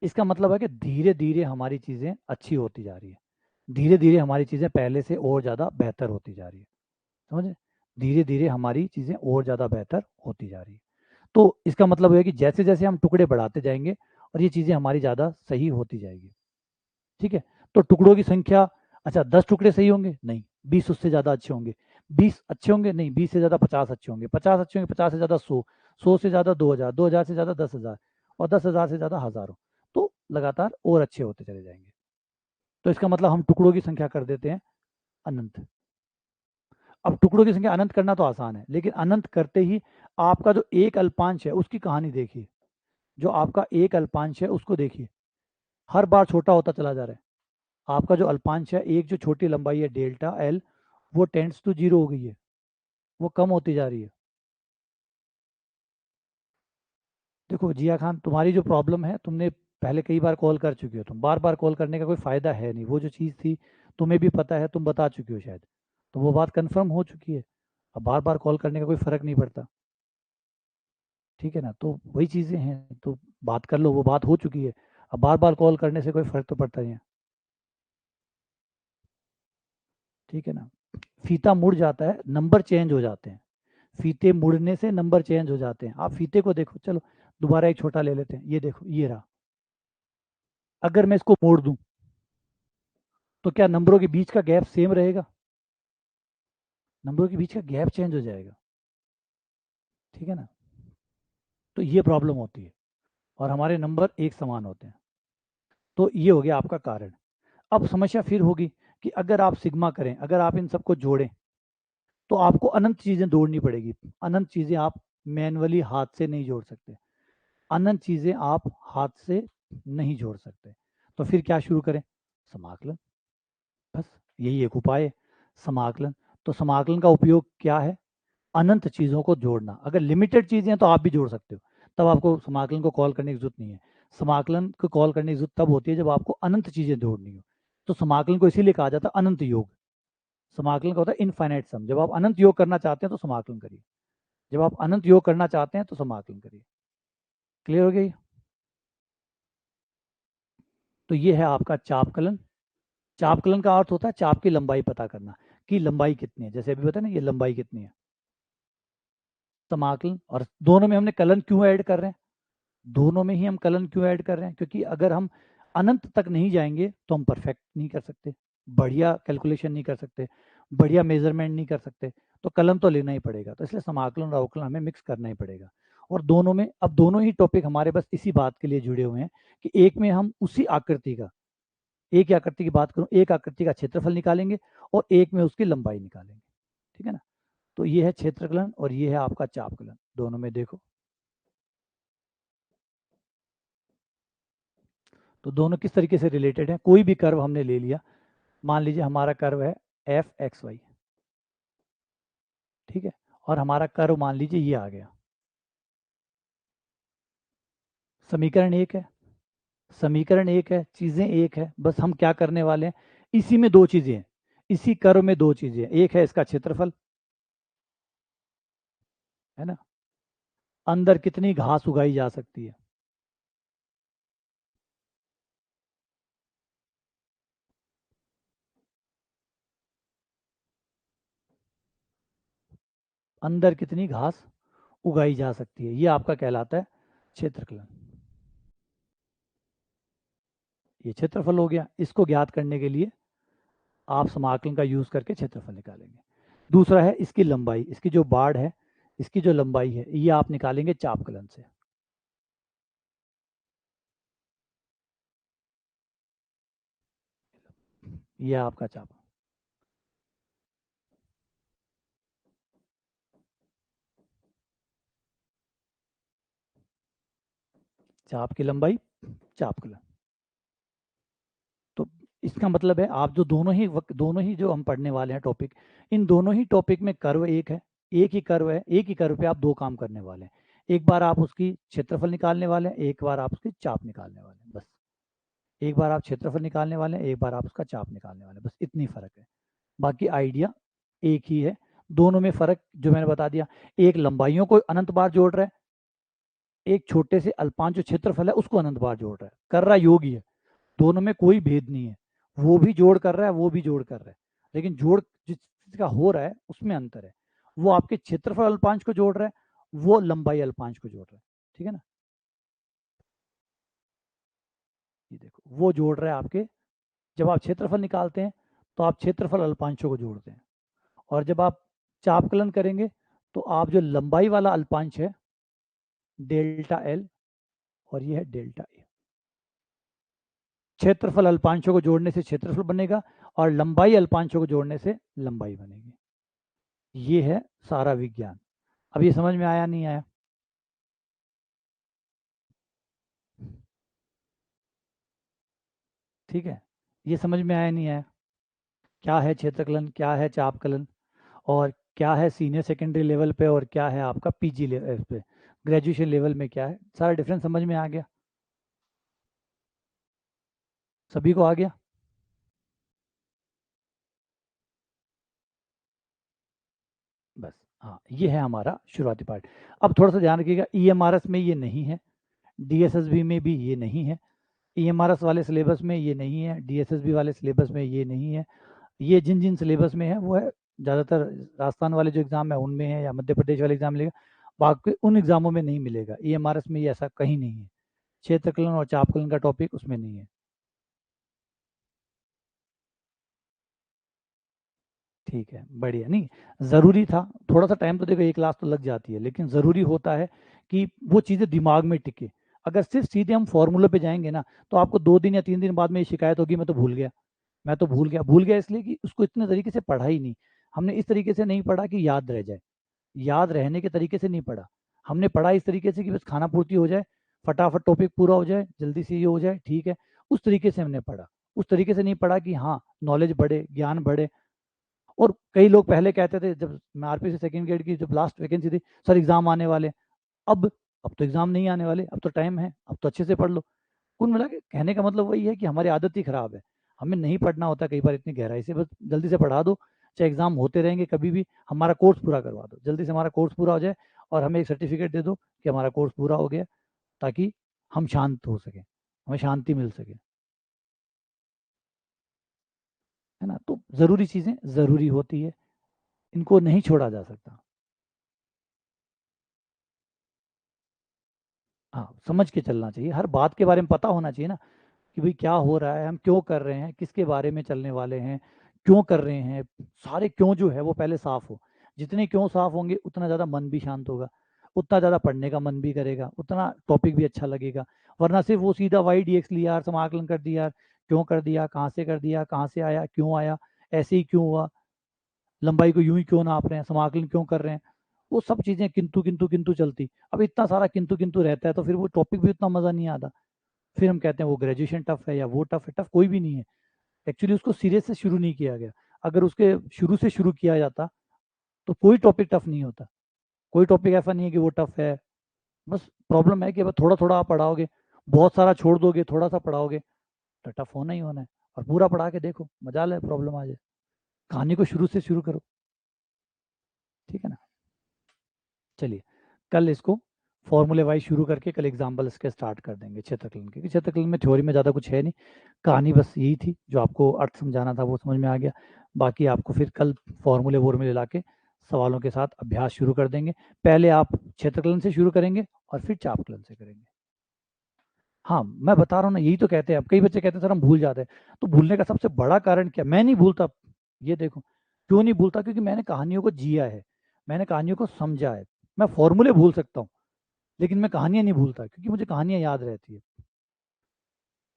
इसका मतलब है कि धीरे धीरे हमारी चीजें अच्छी होती जा रही है, धीरे धीरे हमारी चीजें पहले से और ज्यादा बेहतर होती जा रही है, समझे। धीरे धीरे हमारी चीजें और ज्यादा बेहतर होती जा रही है। तो इसका मतलब है कि जैसे जैसे हम टुकड़े बढ़ाते जाएंगे और ये चीजें हमारी ज्यादा सही होती जाएगी। ठीक है। तो टुकड़ों की संख्या, अच्छा 10 टुकड़े सही होंगे नहीं, 20 उससे ज्यादा अच्छे होंगे, 20 अच्छे होंगे नहीं, 20 से ज्यादा 50 अच्छे होंगे, 50 अच्छे होंगे, 50 से ज्यादा 100, 100 से ज्यादा 2000, 2000 से ज्यादा 10,000, और 10,000 से ज्यादा हजारों। तो लगातार और अच्छे होते चले जाएंगे। तो इसका मतलब हम टुकड़ों की संख्या कर देते हैं अनंत। अब टुकड़ों की संख्या अनंत करना तो आसान है, लेकिन अनंत करते ही आपका जो एक अल्पांश है उसकी कहानी देखिए। जो आपका एक अल्पांश है उसको देखिए, हर बार छोटा होता चला जा रहा है। आपका जो अल्पांश है, एक जो छोटी लंबाई है डेल्टा एल, वो टेंड्स टू जीरो हो गई है, वो कम होती जा रही है। देखो जिया खान, तुम्हारी जो प्रॉब्लम है, तुमने पहले कई बार कॉल कर चुके हो, तुम बार बार कॉल करने का कोई फायदा है नहीं। वो जो चीज़ थी तुम्हें भी पता है, तुम बता चुके हो शायद, तो वो बात कंफर्म हो चुकी है। अब बार बार कॉल करने का कोई फर्क नहीं पड़ता, ठीक है ना। तो वही चीज़ें हैं, तो बात कर लो, वो बात हो चुकी है। अब बार बार कॉल करने से कोई फर्क तो पड़ता नहीं है, ठीक है ना। फीता मुड़ जाता है, नंबर चेंज हो जाते हैं, फीते मुड़ने से नंबर चेंज हो जाते हैं। आप फीते को देखो, चलो दोबारा एक छोटा ले लेते हैं, ये देखो, ये रहा, अगर मैं इसको मोड़ दूं तो क्या नंबरों के बीच का गैप सेम रहेगा? नंबरों के बीच का गैप चेंज हो जाएगा। ठीक है ना? तो ये प्रॉब्लम होती है और हमारे नंबर एक समान होते हैं। तो ये हो गया आपका कारण। अब समस्या फिर होगी कि अगर आप सिग्मा करें, अगर आप इन सबको जोड़ें तो आपको अनंत चीजें जोड़नी पड़ेगी। अनंत चीजें आप मैनुअली हाथ से नहीं जोड़ सकते। अनंत चीजें आप हाथ से नहीं जोड़ सकते। तो फिर क्या शुरू करें? समाकलन। बस यही एक उपाय है, समाकलन। तो समाकलन का उपयोग क्या है? अनंत चीज़ों को जोड़ना। अगर लिमिटेड चीज़ें हैं तो आप भी जोड़ सकते हो, तब आपको समाकलन को कॉल करने की जरूरत नहीं है। समाकलन को कॉल करने की जरूरत तब होती है जब आपको अनंत चीज़ें जोड़नी हो। तो समाकलन को इसीलिए कहा जाता है अनंत योग। समाकलन का होता है इनफाइनाइट सम। जब आप अनंत योग करना चाहते हैं तो समाकलन करिए, जब आप अनंत योग करना चाहते हैं तो समाकलन करिए। क्लियर हो गया ये? तो ये है आपका चापकलन। चापकलन का अर्थ होता है चाप की लंबाई पता करना, कि लंबाई कितनी है। जैसे अभी बताया ना, ये लंबाई कितनी है। समाकलन, और दोनों में हमने कलन क्यों ऐड कर रहे हैं? दोनों में ही हम कलन क्यों ऐड कर रहे हैं? क्योंकि अगर हम अनंत तक नहीं जाएंगे तो हम परफेक्ट नहीं कर सकते, बढ़िया कैलकुलेशन नहीं कर सकते, बढ़िया मेजरमेंट नहीं कर सकते। तो कलन तो लेना ही पड़ेगा। तो इसलिए समाकलन और अवकलन हमें मिक्स करना ही पड़ेगा। और दोनों में, अब दोनों ही टॉपिक हमारे बस इसी बात के लिए जुड़े हुए हैं कि एक में हम उसी आकृति का, एक आकृति की बात करूं, एक आकृति का क्षेत्रफल निकालेंगे और एक में उसकी लंबाई निकालेंगे। ठीक है ना? तो ये है क्षेत्रकलन और ये है आपका चापकलन। दोनों में देखो, तो दोनों किस तरीके से रिलेटेड है। कोई भी कर्व हमने ले लिया, मान लीजिए हमारा कर्व है एफ एक्स वाई, ठीक है, और हमारा कर्व मान लीजिए ये आ गया। समीकरण एक है, समीकरण एक है, चीजें एक है, बस हम क्या करने वाले हैं, इसी में दो चीजें हैं, इसी कर्व में दो चीजें हैं। एक है इसका क्षेत्रफल, है ना, अंदर कितनी घास उगाई जा सकती है, अंदर कितनी घास उगाई जा सकती है, ये आपका कहलाता है क्षेत्रफलन। ये क्षेत्रफल हो गया। इसको ज्ञात करने के लिए आप समाकलन का यूज करके क्षेत्रफल निकालेंगे। दूसरा है इसकी लंबाई, इसकी जो बाड़ है, इसकी जो लंबाई है, ये आप निकालेंगे चापकलन से। ये आपका चाप, चाप की लंबाई, चापकलन। तो इसका मतलब है आप जो दोनों ही जो हम पढ़ने वाले हैं टॉपिक, इन दोनों ही टॉपिक में कर्व एक है, एक ही कर्व है, एक ही कर्व पे आप दो काम करने वाले हैं। एक बार आप उसकी क्षेत्रफल निकालने वाले हैं, एक बार आप उसकी चाप निकालने वाले हैं। बस एक बार आप क्षेत्रफल निकालने वाले हैं, एक बार आप उसका चाप निकालने वाले हैं। बस इतनी फर्क है, बाकी आइडिया एक ही है। दोनों में फर्क जो मैंने बता दिया, एक लंबाइयों को अनंत बार जोड़ रहा है, एक छोटे से अल्पांश जो क्षेत्रफल है उसको अनंत बार जोड़ रहा है, कर रहा योग ही है। दोनों में कोई भेद नहीं है, वो भी जोड़ कर रहा है, वो भी जोड़ कर रहा है, लेकिन जोड़ जिसका हो रहा है उसमें अंतर है। वो आपके क्षेत्रफल अल्पांश को जोड़ रहा है, वो लंबाई अल्पांश को जोड़ रहा है। ठीक है ना? ये देखो, वो जोड़ रहा है आपके, जब आप क्षेत्रफल निकालते हैं तो आप क्षेत्रफल अल्पांशों को जोड़ते हैं, और जब आप चापकलन करेंगे तो आप जो लंबाई वाला अल्पांश है डेल्टा एल, और ये है डेल्टा ए। क्षेत्रफल अल्पांशों को जोड़ने से क्षेत्रफल बनेगा और लंबाई अल्पांशों को जोड़ने से लंबाई बनेगी। ये है सारा विज्ञान। अब ये समझ में आया नहीं आया? ठीक है, ये समझ में आया नहीं आया? क्या है क्षेत्रकलन, क्या है चापकलन, और क्या है सीनियर सेकेंडरी लेवल पे, और क्या है आपका पीजी लेवल पे, ग्रेजुएशन लेवल में क्या है, सारा डिफरेंस समझ में आ गया? सभी को आ गया? बस, हाँ, ये है हमारा शुरुआती पार्ट। अब थोड़ा सा ध्यान रखिएगा, ईएमआरएस में ये नहीं है, डीएसएसबी में भी ये नहीं है, ईएमआरएस वाले सिलेबस में ये नहीं है, डीएसएसबी वाले सिलेबस में ये नहीं है। ये जिन जिन सिलेबस में है वो है ज़्यादातर राजस्थान वाले जो एग्ज़ाम है उनमें है, या मध्य प्रदेश वाले एग्ज़ाम मिलेगा, बाकी उन एग्ज़ामों में नहीं मिलेगा। ईएमआरएस में ये ऐसा कहीं नहीं है। क्षेत्रकलन और चापकलन का टॉपिक उसमें नहीं है। ठीक है, बढ़िया। नहीं, ज़रूरी था, थोड़ा सा टाइम तो देखो, एक क्लास तो लग जाती है, लेकिन ज़रूरी होता है कि वो चीज़ें दिमाग में टिके। अगर सिर्फ सीधे हम फॉर्मूले पे जाएंगे ना, तो आपको 2 दिन या 3 दिन बाद में ये शिकायत होगी, मैं तो भूल गया, मैं तो भूल गया इसलिए कि उसको इतने तरीके से पढ़ा ही नहीं। हमने इस तरीके से नहीं पढ़ा कि याद रह जाए, याद रहने के तरीके से नहीं पढ़ा। हमने पढ़ा इस तरीके से कि बस खाना पूर्ति हो जाए, फटाफट टॉपिक पूरा हो जाए, जल्दी से ये हो जाए, ठीक है। उस तरीके से हमने पढ़ा, उस तरीके से नहीं पढ़ा कि हाँ नॉलेज बढ़े, ज्ञान बढ़े। और कई लोग पहले कहते थे, जब मैं आरपीसी सेकंड ग्रेड की जब लास्ट वैकेंसी थी, सर एग्जाम आने वाले। अब अब तो एग्जाम नहीं आने वाले, अब तो टाइम है, अब तो अच्छे से पढ़ लो। कुल मिला के कहने का मतलब वही है कि हमारी आदत ही खराब है। हमें नहीं पढ़ना होता कई बार इतनी गहराई से, बस जल्दी से पढ़ा दो, चाहे एग्जाम होते रहेंगे कभी भी, हमारा कोर्स पूरा करवा दो, जल्दी से हमारा कोर्स पूरा हो जाए और हमें एक सर्टिफिकेट दे दो कि हमारा कोर्स पूरा हो गया, ताकि हम शांत हो सके, हमें शांति मिल सके, है ना। तो ज़रूरी चीज़ें ज़रूरी होती है, इनको नहीं छोड़ा जा सकता। हाँ, समझ के चलना चाहिए, हर बात के बारे में पता होना चाहिए ना, कि भाई क्या हो रहा है, हम क्यों कर रहे हैं, किसके बारे में चलने वाले हैं, क्यों कर रहे हैं। सारे क्यों जो है वो पहले साफ हो। जितने क्यों साफ होंगे उतना ज़्यादा मन भी शांत होगा, उतना ज़्यादा पढ़ने का मन भी करेगा, उतना टॉपिक भी अच्छा लगेगा। वरना सिर्फ वो सीधा वाई डी एक्स लिया, समाकलन कर दिया, क्यों कर दिया, कहाँ से कर दिया, कहाँ से आया, क्यों आया, ऐसे ही क्यों हुआ, लंबाई को यूं ही क्यों नाप रहे हैं, समाकलन क्यों कर रहे हैं, वो सब चीज़ें किंतु किंतु किंतु चलती। अब इतना सारा किंतु किंतु रहता है तो फिर वो टॉपिक भी उतना मज़ा नहीं आता। फिर हम कहते हैं वो ग्रेजुएशन टफ है या वो टफ है, टफ कोई भी नहीं है। एक्चुअली उसको सिरे से शुरू नहीं किया गया। अगर उसके शुरू से शुरू किया जाता तो कोई टॉपिक टफ नहीं होता। कोई टॉपिक ऐसा नहीं है कि वो टफ है। बस प्रॉब्लम है कि अब थोड़ा थोड़ा आप पढ़ाओगे, बहुत सारा छोड़ दोगे, थोड़ा सा पढ़ाओगे, तो टफ होना ही होना है। और पूरा पढ़ा के देखो, मजा ले, प्रॉब्लम आ जाए। कहानी को शुरू से शुरू करो, ठीक है ना। चलिए, कल इसको फॉर्मूले वाइज शुरू करके कल एग्जाम्पल इसके स्टार्ट कर देंगे क्षेत्रकलन के। क्षेत्रकलन में थ्योरी में ज़्यादा कुछ है नहीं, कहानी बस यही थी जो आपको अर्थ समझाना था, वो समझ में आ गया। बाकी आपको फिर कल फॉर्मूले वॉर्मूले ला के सवालों के साथ अभ्यास शुरू कर देंगे। पहले आप क्षेत्रकलन से शुरू करेंगे और फिर चापकलन से करेंगे। हाँ, मैं बता रहा हूँ ना, यही तो कहते हैं। अब कई बच्चे कहते हैं सर हम भूल जाते हैं, तो भूलने का सबसे बड़ा कारण क्या? मैं नहीं भूलता, ये देखो क्यों नहीं भूलता, क्योंकि मैंने कहानियों को जिया है, मैंने कहानियों को समझा है। मैं फॉर्मूले भूल सकता हूँ, लेकिन मैं कहानियाँ नहीं भूलता, क्योंकि मुझे कहानियाँ याद रहती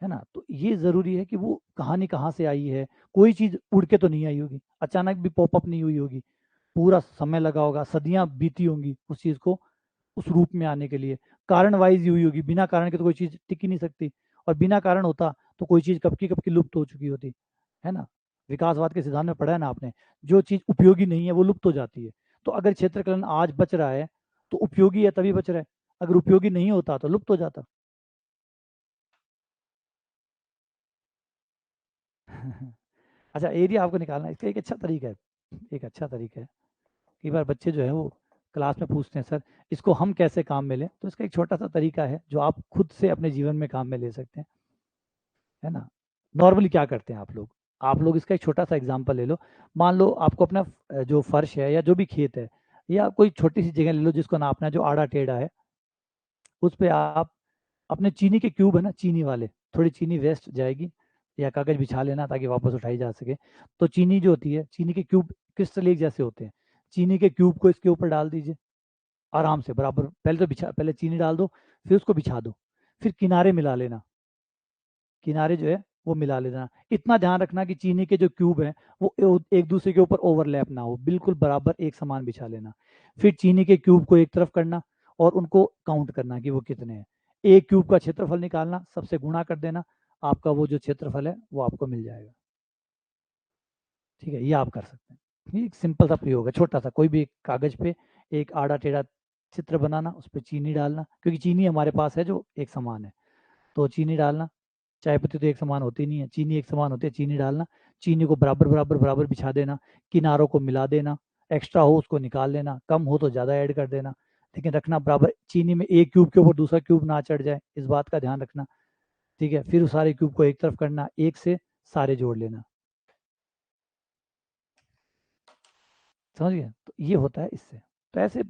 है ना। तो ये ज़रूरी है कि वो कहानी कहाँ से आई है। कोई चीज़ उड़ के तो नहीं आई होगी, अचानक भी पॉपअप नहीं हुई होगी, पूरा समय लगा होगा, सदियां बीती होंगी उस चीज़ को उस रूप में आने के लिए। कारण वाइज ही हुई होगी, बिना कारण के तो कोई चीज़ टिक ही नहीं सकती। और बिना कारण होता तो कोई चीज़ कब की लुप्त हो चुकी होती, है ना। विकासवाद के सिद्धांत में पढ़ा है ना आपने, जो चीज़ उपयोगी नहीं है वो लुप्त हो जाती है। तो अगर क्षेत्रकलन आज बच रहा है तो उपयोगी है तभी बच रहा है, अगर उपयोगी नहीं होता तो लुप्त हो जाता। अच्छा, एरिया आपको निकालना है, इसका एक अच्छा तरीका है, एक अच्छा तरीका है। कई बार बच्चे जो है वो क्लास में पूछते हैं सर इसको हम कैसे काम में लें, तो इसका एक छोटा सा तरीका है जो आप खुद से अपने जीवन में काम में ले सकते हैं, है ना। नॉर्मली क्या करते हैं आप लोग इसका एक छोटा सा एग्जांपल ले लो। मान लो आपको अपना जो फर्श है या जो भी खेत है, या कोई छोटी सी जगह ले लो जिसको नापना है, जो आड़ा टेढ़ा है, उस पे आप अपने चीनी के क्यूब है ना, चीनी वाले, थोड़ी चीनी वेस्ट जाएगी, या कागज बिछा लेना ताकि वापस उठाई जा सके। तो चीनी जो होती है, चीनी के क्यूब क्रिस्टल एक जैसे होते हैं, चीनी के क्यूब को इसके ऊपर डाल दीजिए, आराम से बराबर। पहले तो बिछा, पहले चीनी डाल दो, फिर उसको बिछा दो, फिर किनारे मिला लेना, किनारे जो है वो मिला लेना। इतना ध्यान रखना कि चीनी के जो क्यूब हैं वो एक दूसरे के ऊपर ओवरलैप ना हो, बिल्कुल बराबर एक समान बिछा लेना। फिर चीनी के क्यूब को एक तरफ करना और उनको काउंट करना कि वो कितने हैं। एक क्यूब का क्षेत्रफल निकालना, सबसे गुणा कर देना, आपका वो जो क्षेत्रफल है वो आपको मिल जाएगा। ठीक है, ये आप कर सकते हैं। ये एक सिंपल सा प्रयोग है, छोटा सा। कोई भी एक कागज पे एक आड़ा टेढ़ा चित्र बनाना, उस पर चीनी डालना, क्योंकि चीनी हमारे पास है जो एक समान है, तो चीनी डालना। चाय पत्ती तो एक समान होती नहीं है, चीनी एक समान होती है, चीनी डालना, चीनी को बराबर बराबर बराबर बिछा देना, किनारों को मिला देना, एक्स्ट्रा हो उसको निकाल लेना, कम हो तो ज़्यादा ऐड कर देना, लेकिन रखना बराबर। चीनी में एक क्यूब के ऊपर दूसरा क्यूब ना चढ़ जाए, इस बात का ध्यान रखना। ठीक है, फिर उस सारे क्यूब को एक तरफ करना, एक से सारे जोड़ लेना। समझ गए, तो ये होता है इससे। तो ऐसे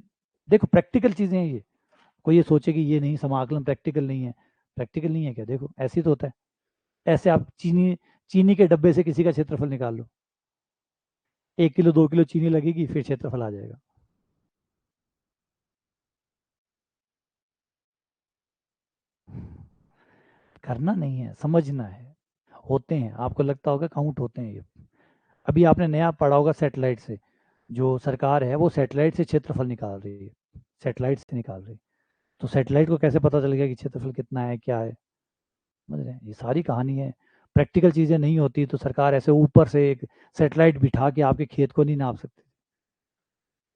देखो, प्रैक्टिकल चीज़ें हैं ये। कोई ये सोचे कि ये नहीं, समाकलन प्रैक्टिकल नहीं है, प्रैक्टिकल नहीं है क्या? देखो ऐसे ही तो होता है। ऐसे आप चीनी चीनी के डब्बे से किसी का क्षेत्रफल निकाल लो, 1 किलो 2 किलो चीनी लगेगी, फिर क्षेत्रफल आ जाएगा। करना नहीं है, समझना है। होते हैं, आपको लगता होगा काउंट होते हैं ये। अभी आपने नया पढ़ा होगा सैटेलाइट से, जो सरकार है वो सैटेलाइट से क्षेत्रफल निकाल रही है, सैटेलाइट से निकाल रही है। तो सैटेलाइट को कैसे पता चल गया कि क्षेत्रफल कितना है, क्या है? समझ रहे हैं, ये सारी कहानी है। प्रैक्टिकल चीज़ें नहीं होती तो सरकार ऐसे ऊपर से एक सैटेलाइट बिठा के आपके खेत को नहीं नाप सकती।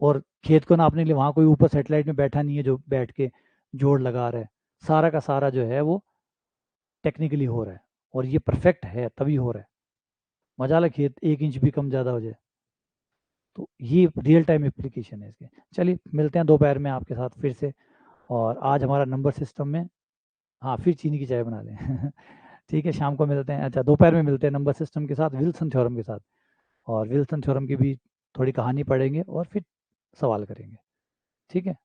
और खेत को नापने के लिए वहाँ कोई ऊपर सैटेलाइट में बैठा नहीं है जो बैठ के जोड़ लगा रहा है। सारा का सारा जो है वो टेक्निकली हो रहा है, और ये परफेक्ट है तभी हो रहा है। मजा ला खेत 1 इंच भी कम ज़्यादा हो जाए। तो ये रियल टाइम एप्लीकेशन है इसके। चलिए मिलते हैं दोपहर में आपके साथ फिर से। और आज हमारा नंबर सिस्टम में, हाँ फिर चीनी की चाय बना लें। ठीक है, शाम को मिलते हैं, अच्छा दोपहर में मिलते हैं नंबर सिस्टम के साथ, विल्सन थ्योरम के साथ। और विल्सन थ्योरम की भी थोड़ी कहानी पढ़ेंगे और फिर सवाल करेंगे। ठीक है।